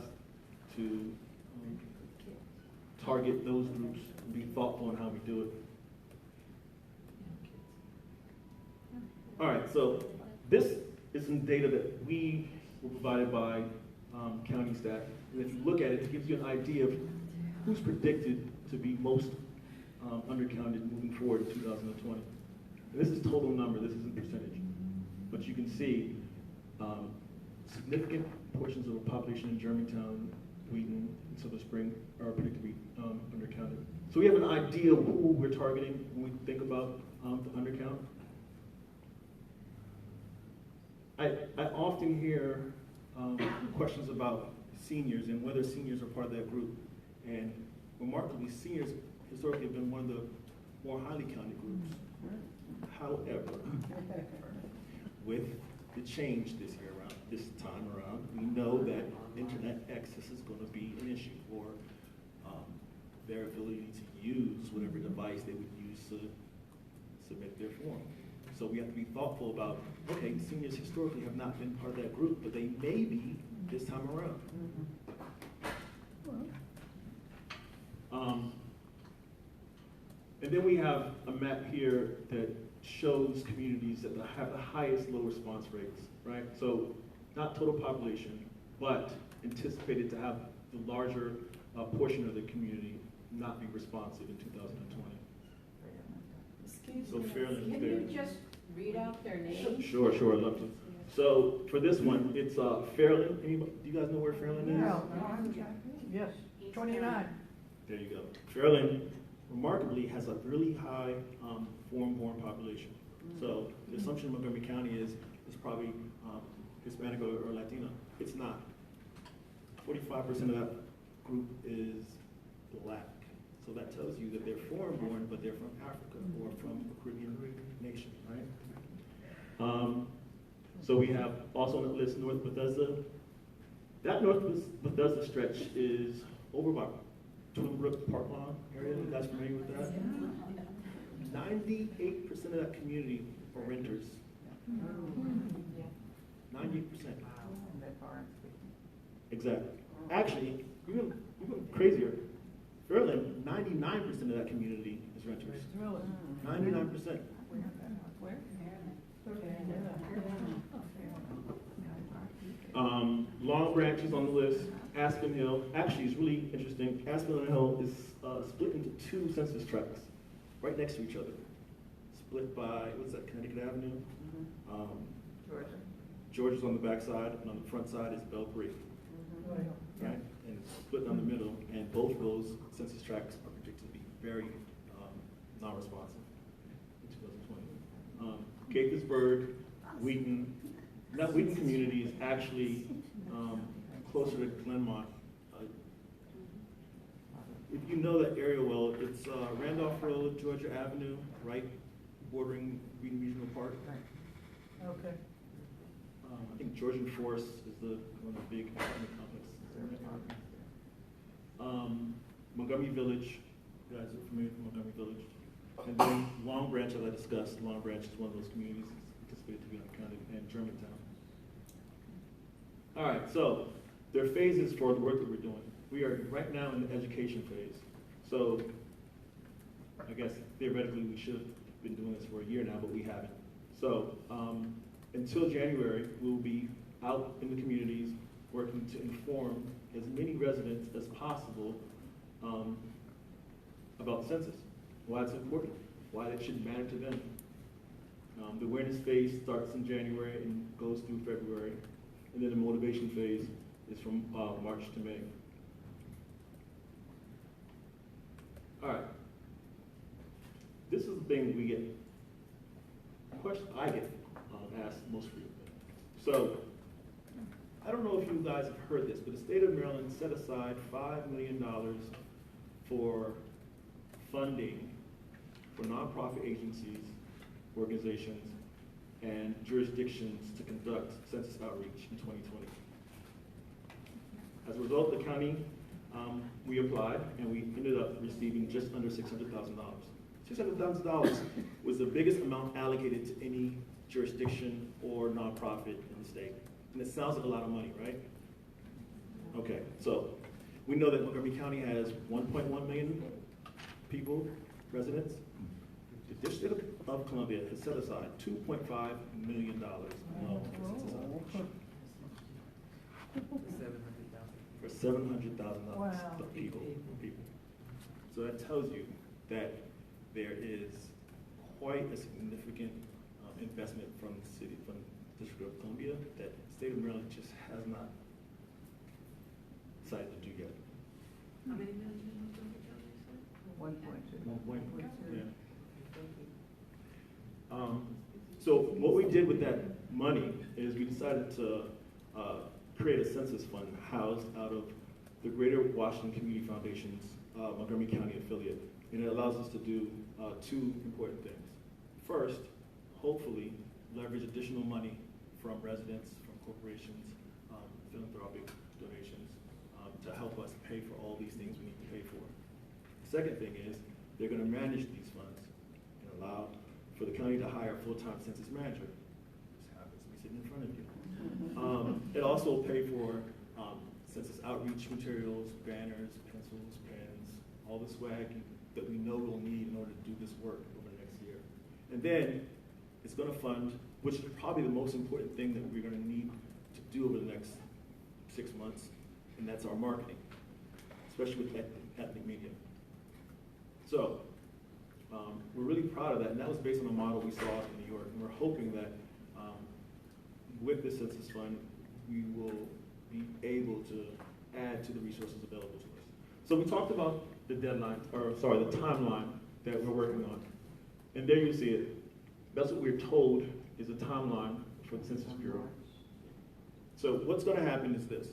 to target those groups and be thoughtful in how we do it. All right, so this is some data that we were provided by county staff. And if you look at it, it gives you an idea of who's predicted to be most undercounted moving forward in 2020. And this is total number, this isn't percentage. But you can see significant portions of the population in Germantown, Wheaton, and Silver Spring are predicted to be undercounted. So we have an idea of who we're targeting when we think about the undercount. I often hear questions about seniors and whether seniors are part of that group. And remarkably, seniors historically have been one of the more highly counted groups. However, with the change this time around, we know that internet access is going to be an issue for their ability to use whatever device they would use to submit their form. So we have to be thoughtful about, okay, seniors historically have not been part of that group, but they may be this time around. And then we have a map here that shows communities that have the highest low response rates, right? So not total population, but anticipated to have the larger portion of the community not be responsive in 2020. Excuse So me, Fairland can there. you just read out their names? Sure, I'd love to. So for this one, it's Fairland. Anybody, do you guys know where Fairland is? Yes, 29. There you go. Fairland remarkably has a really high foreign-born population. So the assumption in Montgomery County is it's probably Hispanic or Latino. It's not. 45% of that group is Black. So that tells you that they're foreign-born, but they're from Africa or from a Caribbean nation, right? So we have also on the list North Bethesda. That North Bethesda stretch is over by Twin Brook Park Lawn area. You guys familiar with that? 98% of that community are renters. 98%. Exactly. Actually, even crazier. Fairland, 99% of that community is renters. 99%. Long Branch is on the list. Aspen Hill, actually, is really interesting. Aspen Hill is split into two census tracts, right next to each other. Split by, what's that, Connecticut Avenue? Georgia's on the back side, and on the front side is Belle Prairie. Right? And it's split down the middle, and both of those census tracts are predicted to be very non-responsive in 2020. Gaithersburg, Wheaton, that Wheaton community is actually closer to Glenmont. If you know that area well, it's Randolph Road, Georgia Avenue, right bordering Wheaton Regional Park. Okay. I think Georgian Forest is one of the big academic complexes. Montgomery Village, you guys are familiar with Montgomery Village. And then Long Branch, as I discussed, Long Branch is one of those communities anticipated to be on county, and Germantown. All right, so there are phases for the work that we're doing. We are right now in the education phase. So I guess theoretically we should have been doing this for a year now, but we haven't. So until January, we'll be out in the communities working to inform as many residents as possible about the census, why it's important, why it should matter to them. The awareness phase starts in January and goes through February, and then the motivation phase is from March to May. All right. This is the thing that we get, question I get asked most frequently. So, I don't know if you guys have heard this, but the state of Maryland set aside $5 million for funding for nonprofit agencies, organizations, and jurisdictions to conduct census outreach in 2020. As a result, the county, we applied, and we ended up receiving just under $600,000. $600,000 was the biggest amount allocated to any jurisdiction or nonprofit in the state. And it sounds like a lot of money, right? Okay, so we know that Montgomery County has 1.1 million people, residents. The District of Columbia has set aside $2.5 million for $700,000 of people. So that tells you that there is quite a significant investment from the city, from the District of Columbia, that the state of Maryland just has not decided to do yet. How many million in Montgomery County, you said? 1.2. Yeah. So what we did with that money is we decided to create a census fund housed out of the Greater Washington Community Foundation's Montgomery County affiliate. And it allows us to do two important things. First, hopefully leverage additional money from residents, from corporations, philanthropic donations to help us pay for all these things we need to pay for. The second thing is they're going to manage these funds and allow for the county to hire a full-time census manager. This happens to be sitting in front of you. It also will pay for census outreach materials, banners, pencils, pens, all the swag that we know we'll need in order to do this work over the next year. And then it's going to fund, which is probably the most important thing that we're going to need to do over the next 6 months, and that's our marketing, especially with ethnic media. So, we're really proud of that, and that was based on a model we saw in New York, and we're hoping that with the Census Fund, we will be able to add to the resources available to us. So we talked about the deadline, or sorry, the timeline that we're working on. And there you see it. That's what we're told is a timeline for the Census Bureau. So what's going to happen is this.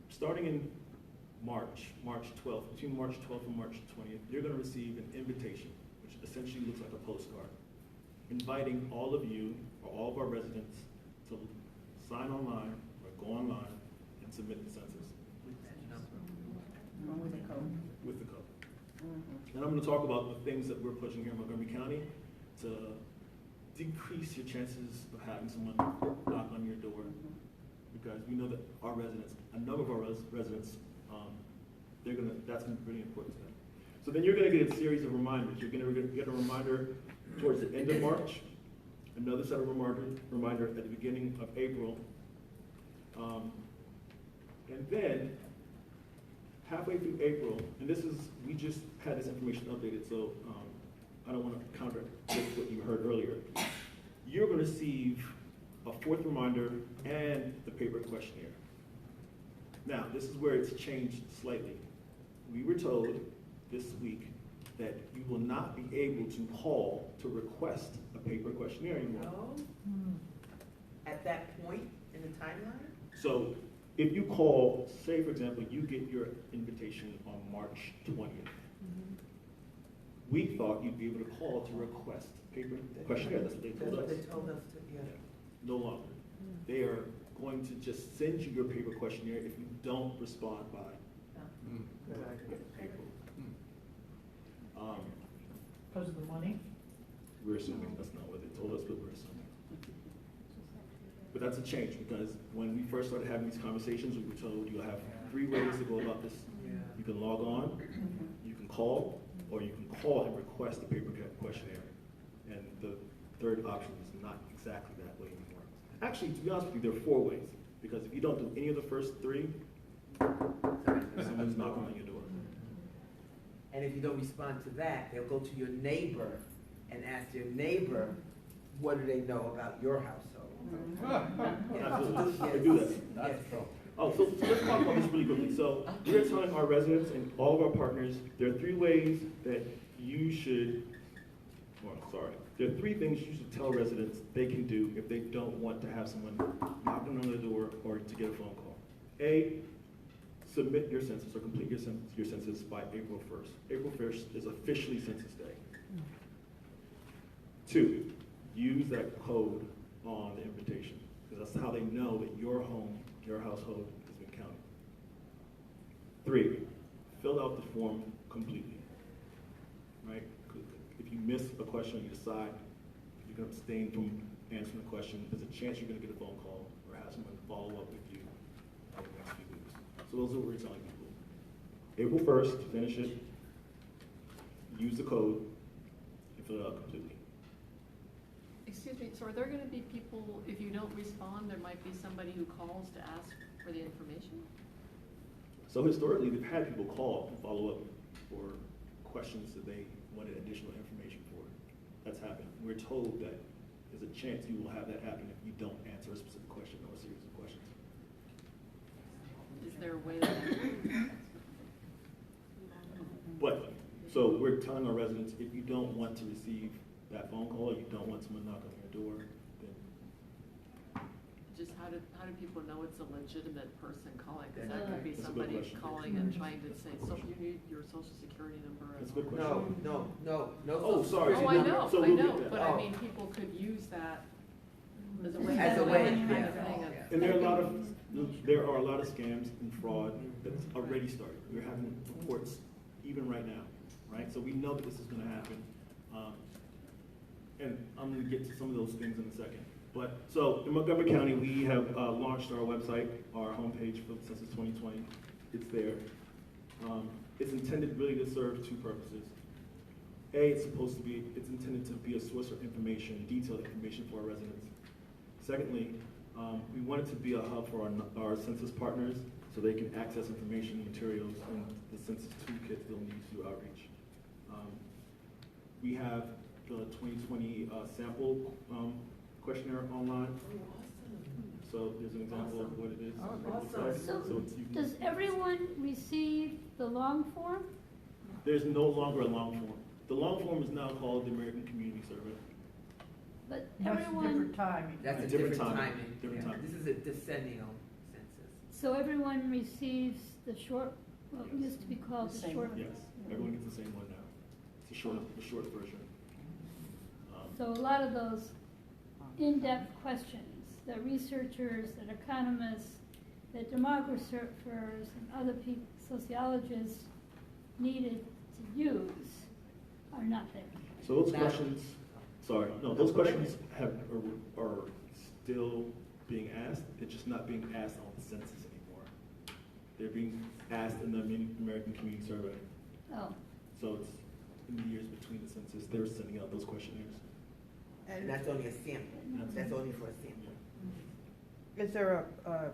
Starting in March 12th, between March 12th and March 20th, you're going to receive an invitation, which essentially looks like a postcard, inviting all of you, or all of our residents, to sign online, or go online, and submit the census. With the code. And I'm going to talk about the things that we're pushing here in Montgomery County to decrease your chances of having someone knock on your door, because we know that our residents, a number of our residents, that's going to be really important to them. So then you're going to get a series of reminders. You're going to get a reminder towards the end of March, another set of reminder at the beginning of April, and then halfway through April, and we just had this information updated, so I don't want to counter what you heard earlier. You're going to receive a fourth reminder and the paper questionnaire. Now, this is where it's changed slightly. We were told this week that you will not be able to call to request a paper questionnaire anymore. No? At that point in the timeline? So if you call, say for example, you get your invitation on March 20th. We thought you'd be able to call to request paper questionnaire. That's what they told us. They told us to, yeah. No longer. They are going to just send you your paper questionnaire if you don't respond by April. Because of the money? We're assuming that's not what they told us, but we're assuming. But that's a change, because when we first started having these conversations, we were told you'll have 3 ways to go about this. You can log on, you can call, or you can call and request a paper questionnaire. And the third option is not exactly that way anymore. Actually, to be honest with you, there are 4 ways, because if you don't do any of the first 3, someone's knocking on your door. And if you don't respond to that, they'll go to your neighbor and ask your neighbor, what do they know about your household? Absolutely. They do that. That's true. Oh, so let's talk about this really quickly. So we're telling our residents and all of our partners, there are 3 ways that you should, there are 3 things you should tell residents they can do if they don't want to have someone knocking on their door or to get a phone call. A, submit your census or complete your census by April 1st. April 1st is officially Census Day. 2, use that code on the invitation, because that's how they know that your home, your household has been counted. 3, fill out the form completely, right? If you miss a question, you decide you can abstain from answering the question, there's a chance you're going to get a phone call or have someone follow up with you over the next few weeks. So those are what we're telling people. April 1st, finish it, use the code, and fill it out completely. Excuse me, so are there gonna be people, if you don't respond, there might be somebody who calls to ask for the information? So historically, we've had people call and follow up for questions that they wanted additional information for. That's happened. We're told that there's a chance you will have that happen if you don't answer a specific question or a series of questions. Is there a way that? But, so we're telling our residents, if you don't want to receive that phone call, you don't want someone knocking on your door, then. Just how do people know it's a legitimate person calling? Because that could be That's a good somebody question. calling and trying to say, so you need your social security number. That's a good question. No. Oh, sorry. Oh, I know, So we'll get that. but I mean, people could use that as a way. As a way, kind of yeah. thing. And there are a lot of scams and fraud that's already started. We're having reports even right now, right? So we know that this is gonna happen. And I'm gonna get to some of those things in a second. But, so in Montgomery County, we have launched our website, our homepage for Census 2020. It's there. It's intended really to serve 2 purposes. A, it's intended to be a source of information, detailed information for our residents. Secondly, we want it to be a hub for our census partners so they can access information, materials, and the census toolkits they'll need to do outreach. We have the 2020 sample questionnaire online. So there's an example of what it is. So you can, does everyone receive the long form? there's no longer a long form. The long form is now called the American Community Survey. But That's everyone, different timing. That's a Different different timing. timing. Different Yeah. timing. This is a decennial census. so everyone receives the short, what used to be called the short. Yes, everyone gets the same one now. It's the short version. So a lot of those in-depth questions that researchers, that economists, that demographers and other people, sociologists needed to use are not there. So those questions, those questions are still being asked. They're just not being asked on the census anymore. They're being asked in the American Community Survey. Oh, So it's in the years between the census, they're sending out those questionnaires. And that's only a sample. That's only for a sample. Is there a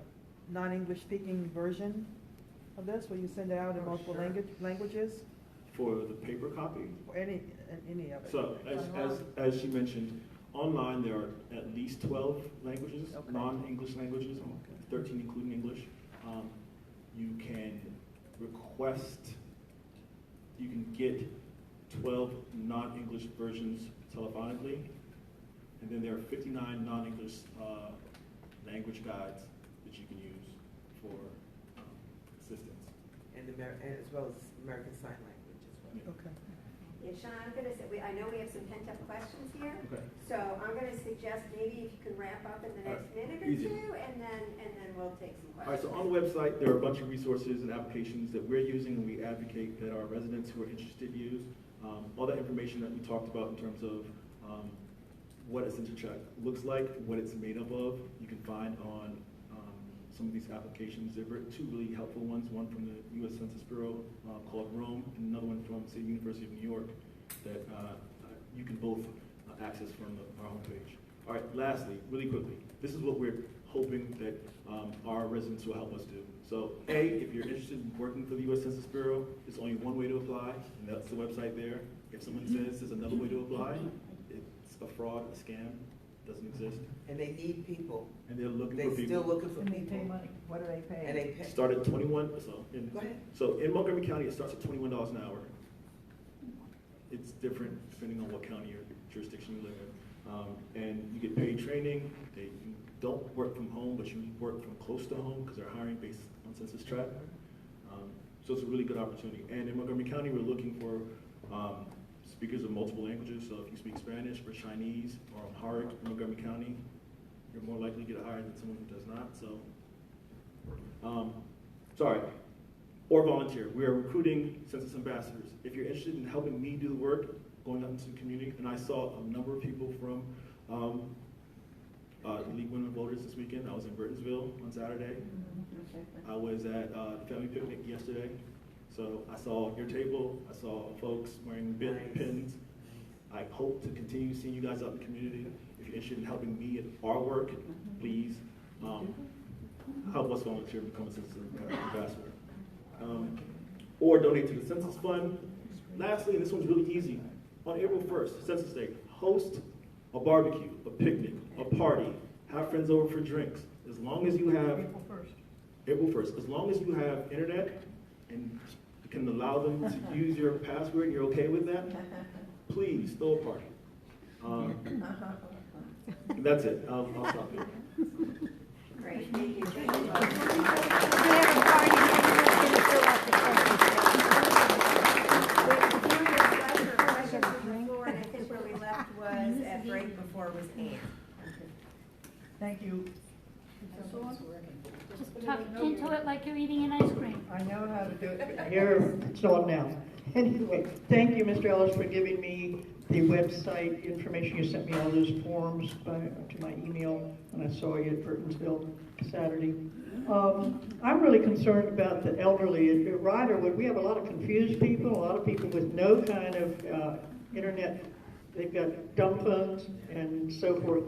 non-English speaking version of this, where you send it out in multiple languages? For the paper copy, Or any of it? so as she mentioned, online there are at least 12 languages, Okay. non-English languages, 13 including English. You can request, you can get 12 non-English versions telephonically, and then there are 59 non-English language guides that you can use for assistance. And as well as American Sign Language as well. Okay. Yeah, Shawn, I'm gonna say, I know we have some pent-up questions here, Okay. so I'm gonna suggest maybe if you can wrap up in the next minute or easy. two, and then we'll take some All right, questions. so on the website, there are a bunch of resources and applications that we're using and we advocate that our residents who are interested use. All that information that we talked about in terms of what a census tract looks like, what it's made up of, you can find on some of these applications. There were two really helpful ones, one from the U.S. Census Bureau called Rome, and another one from State University of New York that you can both access from our homepage. All right, lastly, really quickly, this is what we're hoping that our residents will help us do. So A, if you're interested in working for the U.S. Census Bureau, there's only one way to apply, and that's the website there. If someone says there's another way to apply, it's a fraud, a scam, doesn't exist. And they need people. And they're looking They're for people. still looking for And they people. pay money. What do they pay? And they pay. Start at 21, Go ahead. so in Montgomery County, it starts at $21 an hour. It's different depending on what county or jurisdiction you live in. And you get paid training. You don't work from home, but you work from close to home because they're hiring based on census tract. So it's a really good opportunity. And in Montgomery County, we're looking for speakers of multiple languages. So if you speak Spanish or Chinese or Amharic in Montgomery County, you're more likely to get hired than someone who does not. So, or volunteer. We are recruiting census ambassadors. If you're interested in helping me do the work, going out into the community, and I saw a number of people from the League of Women Voters this weekend. I was in Burtonsville on Saturday. I was at the family picnic yesterday. So I saw your table. I saw folks wearing pins. I hope to continue seeing you guys out in the community. If you're interested in helping me in our work, please help us volunteer and become a census ambassador. Or donate to the Census Fund. Lastly, and this one's really easy, on April 1st, Census Day, host a barbecue, a picnic, a party, have friends over for drinks. As long as you have, April 1st, as long as you have internet and you can allow them to use your password and you're okay with that, please throw a party. And that's it. I'll stop here. Great, thank you. And I think where we left was at break before was Ann. Thank you. just tuck into it like you're eating an ice cream. I know how to do it. Here, it's on now. Anyway, thank you, Mr. Ellis, for giving me the website information. You sent me all those forms to my email when I saw you at Burtonsville Saturday. I'm really concerned about the elderly. At Ryderwood, we have a lot of confused people, a lot of people with no kind of internet. They've got dumb phones and so forth.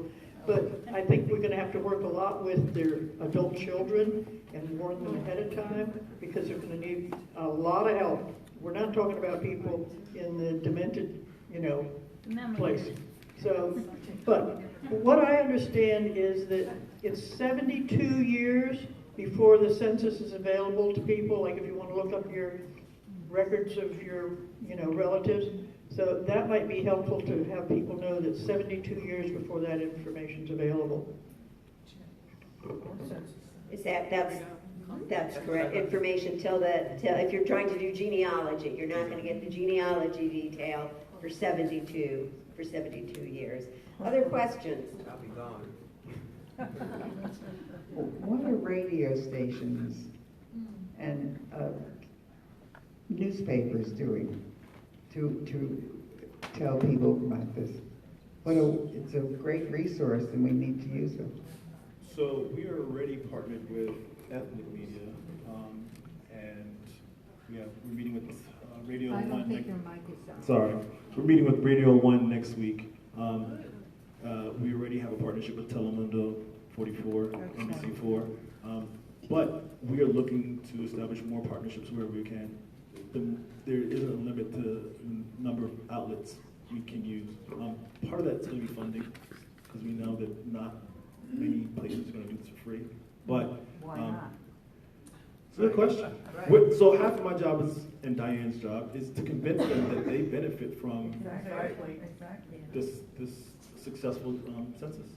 But I think we're going to have to work a lot with their adult children and warn them ahead of time because they're going to need a lot of help. We're not talking about people in the demented, the memory. place. So, but what I understand is that it's 72 years before the census is available to people, like if you want to look up your records of your, relatives. So that might be helpful to have people know that 72 years before that information's available. Is that's correct information till if you're trying to do genealogy, you're not going to get the genealogy detail for 72 years. Other questions? I'll be gone. What are radio stations and newspapers doing to tell people about this? It's a great resource and we need to use it. So we are already partnered with ethnic media, and we're meeting with Radio I don't One. think your mic is on. Sorry, we're meeting with Radio One next week. We already have a partnership with Telemundo 44, NBC4, but we are looking to establish more partnerships wherever we can. There isn't a limit to the number of outlets we can use. Part of that's going to be funding, because we know that not many places are going to do this for free. But why not? It's a good question. Right. So half of my job and Diane's job is to convince them that they benefit from this successful census.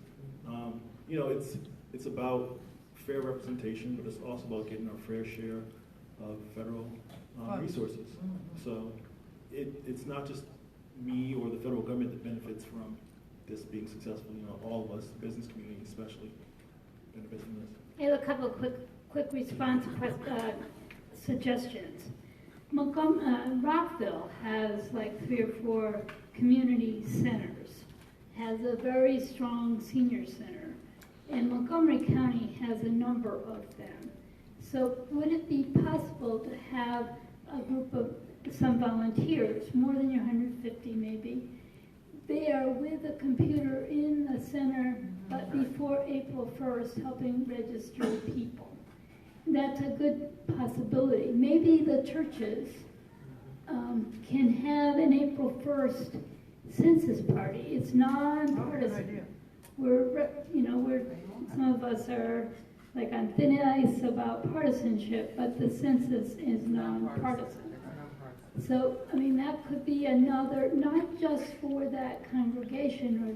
It's about fair representation, but it's also about getting our fair share of federal resources. So it's not just me or the federal government that benefits from this being successful. All of us, the business community especially, benefits from this. I have a couple of quick response suggestions. Rockville has like 3 or 4 community centers, has a very strong senior center, and Montgomery County has a number of them. So would it be possible to have a group of some volunteers, more than your 150 maybe, there with a computer in the center, but before April 1st, helping register people? That's a good possibility. Maybe the churches can have an April 1st census party. It's non-partisan. Some of us are like on thin ice about partisanship, but the census is non-partisan. So, that could be another, not just for that congregation or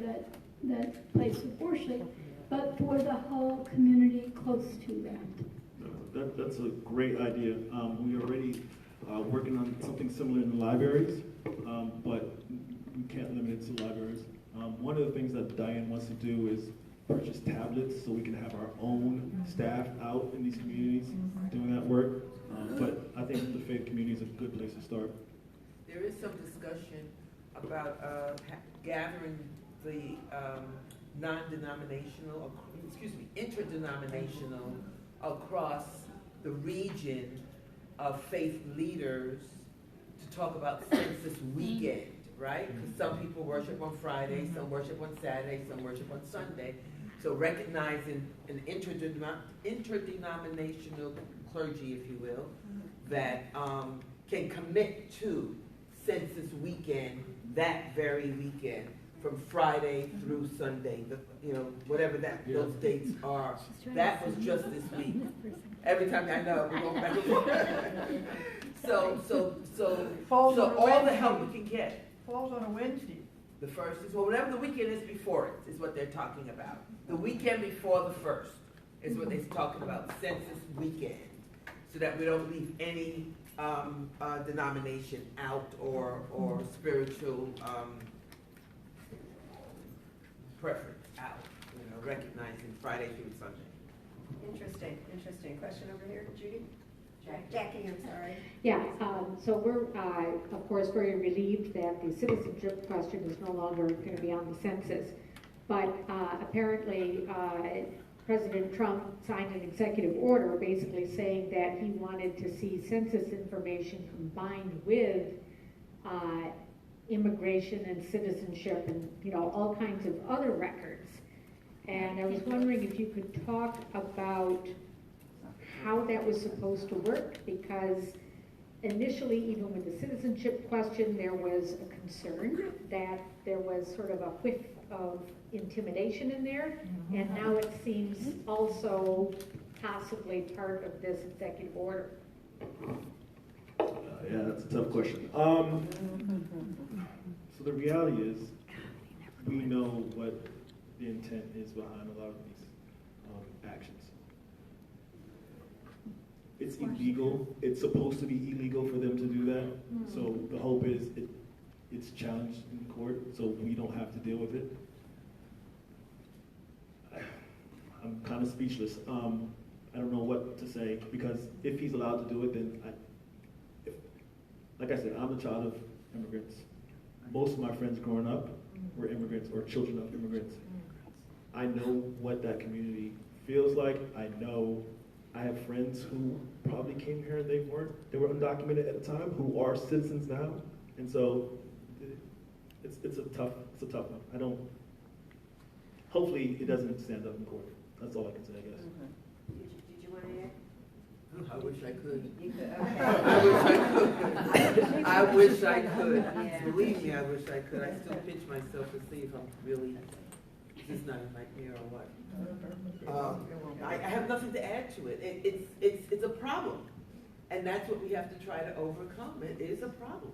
that place of worship, but for the whole community close to that. That's a great idea. We already working on something similar in the libraries, but we can't limit it to libraries. One of the things that Diane wants to do is purchase tablets so we can have our own staff out in these communities doing that work. But I think the faith community is a good place to start. There is some discussion about gathering the interdenominational across the region of faith leaders to talk about census weekend, right? Because some people worship on Friday, some worship on Saturday, some worship on Sunday. So recognizing an interdenominational clergy, if you will, that can commit to census weekend that very weekend from Friday through Sunday, whatever those dates are. That was just this week. Every time I know, we're going back and forth. So all the help we can get. Falls on a Wednesday. The first is, whatever the weekend is before it is what they're talking about. The weekend before the first is what they're talking about, census weekend, so that we don't leave any denomination out or spiritual preference out, recognizing Friday through Sunday. Interesting. Question over here, Judy? Jackie, I'm sorry. Yeah, so we're, of course, very relieved that the citizenship question is no longer going to be on the census. But apparently, President Trump signed an executive order basically saying that he wanted to see census information combined with immigration and citizenship and, all kinds of other records. And I was wondering if you could talk about how that was supposed to work, because initially, even with the citizenship question, there was a concern that there was sort of a whiff of intimidation in there, and now it seems also possibly part of this executive order. Yeah, that's a tough question. So the reality is, we know what the intent is behind a lot of these actions. It's illegal. It's supposed to be illegal for them to do that. So the hope is it's challenged in court, so we don't have to deal with it. I'm kind of speechless. I don't know what to say, because if he's allowed to do it, then like I said, I'm a child of immigrants. Most of my friends growing up were immigrants or children of immigrants. I know what that community feels like. I know I have friends who probably came here and they were undocumented at the time, who are citizens now. And so it's a tough one. Hopefully it doesn't stand up in court. That's all I can say, I guess. Did you want to add? I wish I could. You could, okay. I wish I could. Yeah. Believe me, I wish I could. I still pinch myself to see if I'm really, is this not a nightmare or what? I have nothing to add to it. It's a problem. And that's what we have to try to overcome. It is a problem.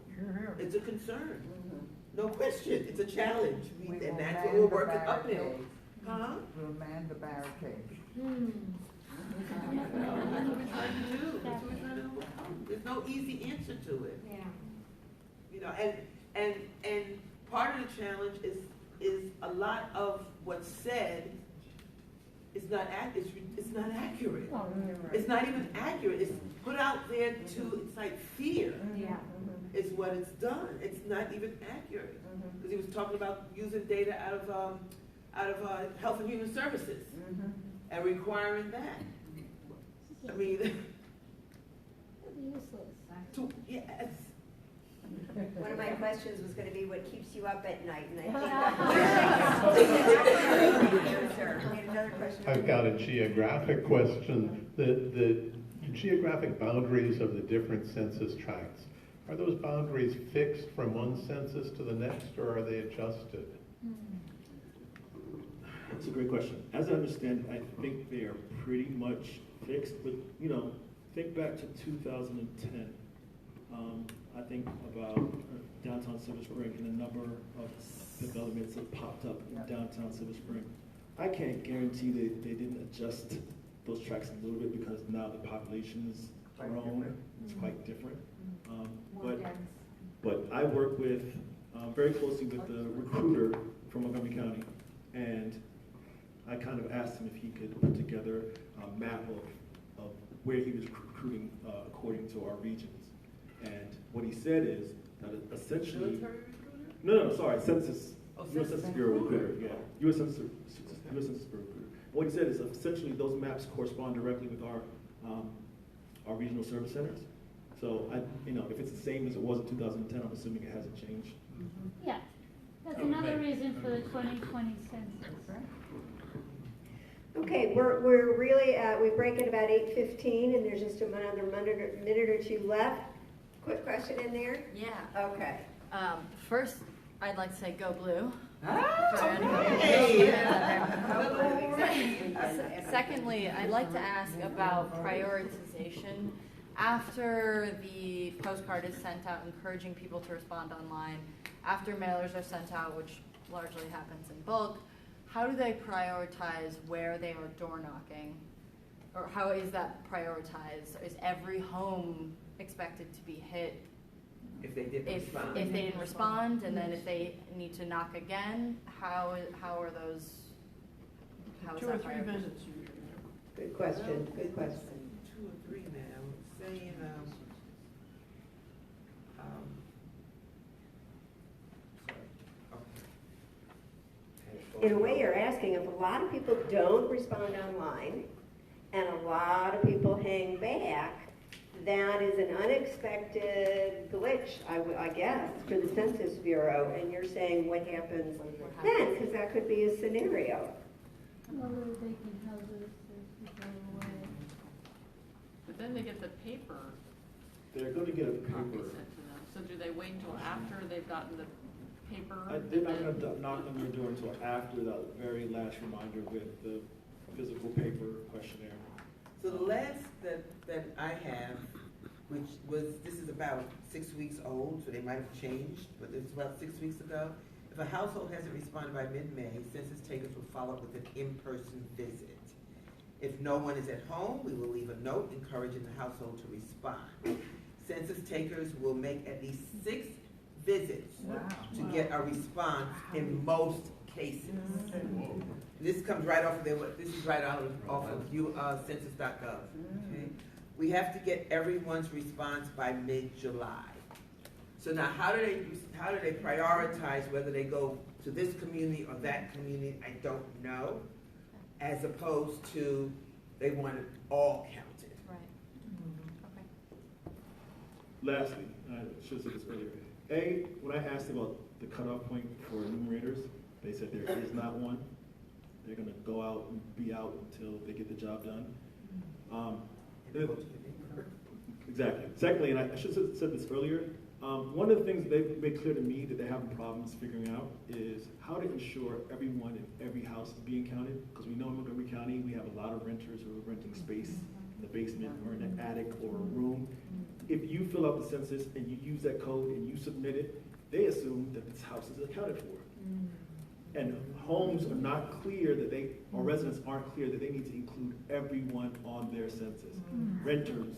It's a concern. No question. It's a challenge. And that's what we're working uphill. Huh? We'll man the barricades. That's what we're trying to do. That's what we're trying to overcome. There's no easy answer to it. Yeah. You know, and part of the challenge is a lot of what's said is not it's not accurate. It's not even accurate. It's put out there to incite fear. Yeah. Is what it's done. It's not even accurate. Because he was talking about using data out of Health and Human Services and requiring that. I mean, Useless. yes. One of my questions was going to be what keeps you up at night, and I think another question. I've got a geographic question. The geographic boundaries of the different census tracts, are those boundaries fixed from one census to the next, or are they adjusted? That's a great question. As I understand it, I think they are pretty much fixed, but think back to 2010. I think about downtown Silver Spring and a number of developments that popped up in downtown Silver Spring. I can't guarantee that they didn't adjust those tracks a little bit because now the population is grown. It's quite different. But I work with very closely with the recruiter from Montgomery County, and I kind of asked him if he could put together a map of where he was recruiting according to our regions. And what he said is that essentially, Census, U.S. Census Bureau recruiter, yeah, U.S. Census Bureau recruiter. What he said is essentially those maps correspond directly with our regional service centers. So if it's the same as it was in 2010, I'm assuming it hasn't changed. Yeah, that's another reason for the 2020 census, right? Okay, we're really, we break at about 8:15, and there's just another minute or two left. Quick question in there? Yeah. Okay. First, I'd like to say go blue. Secondly, I'd like to ask about prioritization. After the postcard is sent out encouraging people to respond online, after mailers are sent out, which largely happens in bulk, how do they prioritize where they are door knocking? Or how is that prioritized? Is every home expected to be hit if they didn't respond? If they didn't respond, and then if they need to knock again, how are those? How is 2 or that 3 prioritized? visits usually. Good question. Good question. 2 or 3 now. Saying In a way, you're asking if a lot of people don't respond online and a lot of people hang back, that is an unexpected glitch, I guess, for the Census Bureau. And you're saying what happens then, because that could be a scenario. Well, they're vacant houses, there's people away. But then they get the paper They're going to get a copy paper. sent to them? So do they wait until after they've gotten the paper? They're not going to knock on your door until after the very last reminder with the physical paper questionnaire. So the last that I have, which was, this is about 6 weeks old, so they might have changed, but it's about 6 weeks ago. If a household hasn't responded by mid-May, census takers will follow up with an in-person visit. If no one is at home, we will leave a note encouraging the household to respond. Census takers will make at least 6 visits to get a response in most cases. This comes right off of their, this is right off of census.gov. Okay? We have to get everyone's response by mid-July. So now, how do they prioritize whether they go to this community or that community? I don't know. As opposed to they want it all counted. Right. Okay. Lastly, I should have said this earlier. When I asked about the cutoff point for enumerators, they said there is not one. They're going to go out and be out until they get the job done. Exactly. Secondly, and I should have said this earlier, one of the things they've made clear to me that they're having problems figuring out is how to ensure everyone in every house is being counted. Because we know in Montgomery County, we have a lot of renters who are renting space in the basement or in an attic or a room. If you fill out the census and you use that code and you submit it, they assume that this house is accounted for. And homes are not clear that or residents aren't clear that they need to include everyone on their census. Renters,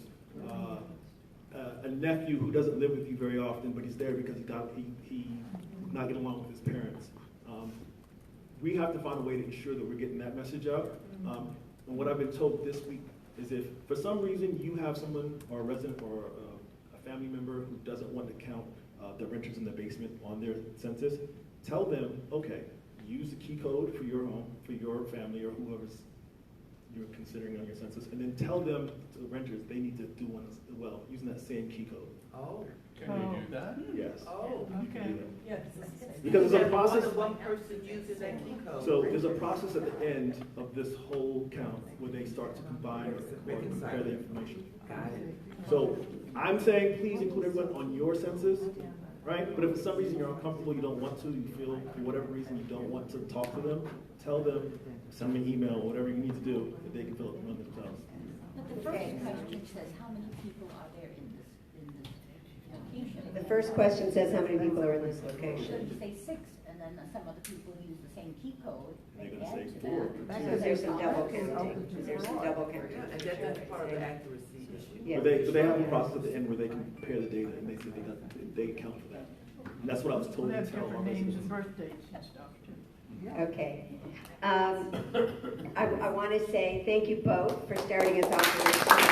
a nephew who doesn't live with you very often, but he's there because he's not getting along with his parents. We have to find a way to ensure that we're getting that message out. And what I've been told this week is if for some reason you have someone or a resident or a family member who doesn't want to count the renters in the basement on their census, tell them, okay, use the key code for your home, for your family, or whoever's you're considering on your census, and then tell them, to the renters, they need to do one as well, using that same key code. Oh. Can you do that? Yes. Oh. Okay. Yes. Because there's a process. One person uses that key code. So there's a process at the end of this whole count where they start to combine or compare the information. Got it. So I'm saying please include everyone on your census, right? But if for some reason you're uncomfortable, you don't want to, you feel for whatever reason you don't want to talk to them, tell them, send them an email, or whatever you need to do, that they can fill it one themselves. But the first question says, how many people are there in this location? The first question says how many people are in this So location. you say 6, and then some other people use the same key code. They're They gonna add say to 4. that. Because there's some double counting. There's some double counting. And that's part of the accuracy issue. Yeah. But they have a process at the end where they can compare the data, and they say they account for that. And that's what I was told to tell our residents. birth dates and stuff too. Okay. I want to say thank you both for starting us off with this program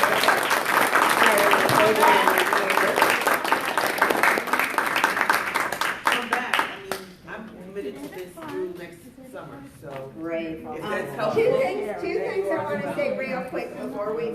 Come back. I mean, I'm committed to this through next summer, so. Great. If that's helpful. Two things I want to say real quick before we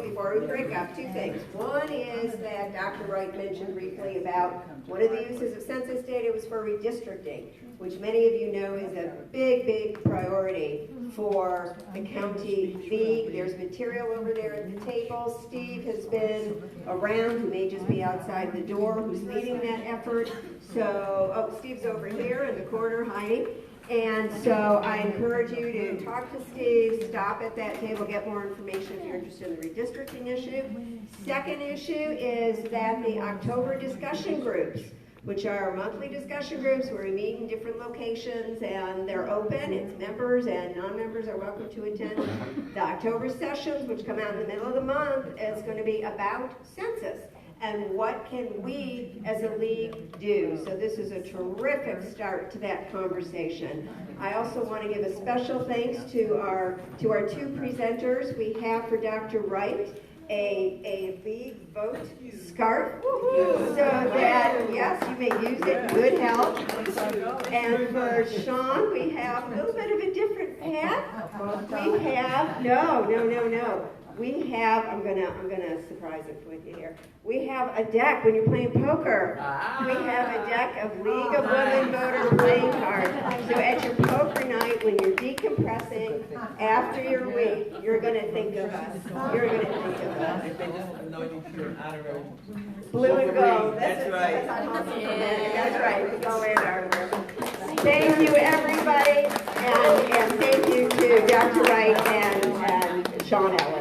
break up. 2 things. One is that Dr. Wright mentioned briefly about one of the uses of census data was for redistricting, which many of you know is a big, big priority for the county league. There's material over there at the table. Steve has been around, who may just be outside the door, who's leading that effort. So, Steve's over here in the corner hiding. And so I encourage you to talk to Steve, stop at that table, get more information if you're interested in the redistricting issue. Second issue is that the October discussion groups, which are monthly discussion groups where we meet in different locations and they're open. It's members and non-members are welcome to attend. The October sessions, which come out in the middle of the month, is going to be about census and what can we as a league do. So this is a terrific start to that conversation. I also want to give a special thanks to our 2 presenters. We have for Dr. Wright a league vote scarf, so that, yes, you may use it, good health. And for Shawn, we have a little bit of a different hat. We have, no. We have, I'm gonna surprise it with you here. We have a deck when you're playing poker. We have a deck of League of Women Voter playing cards. So at your poker night, when you're decompressing after your week, you're gonna think of us. You're gonna think of us. Blue and gold. That's right. That's right. We go in our Thank you, everybody, and thank you to Dr. Wright and Shawn Ellis.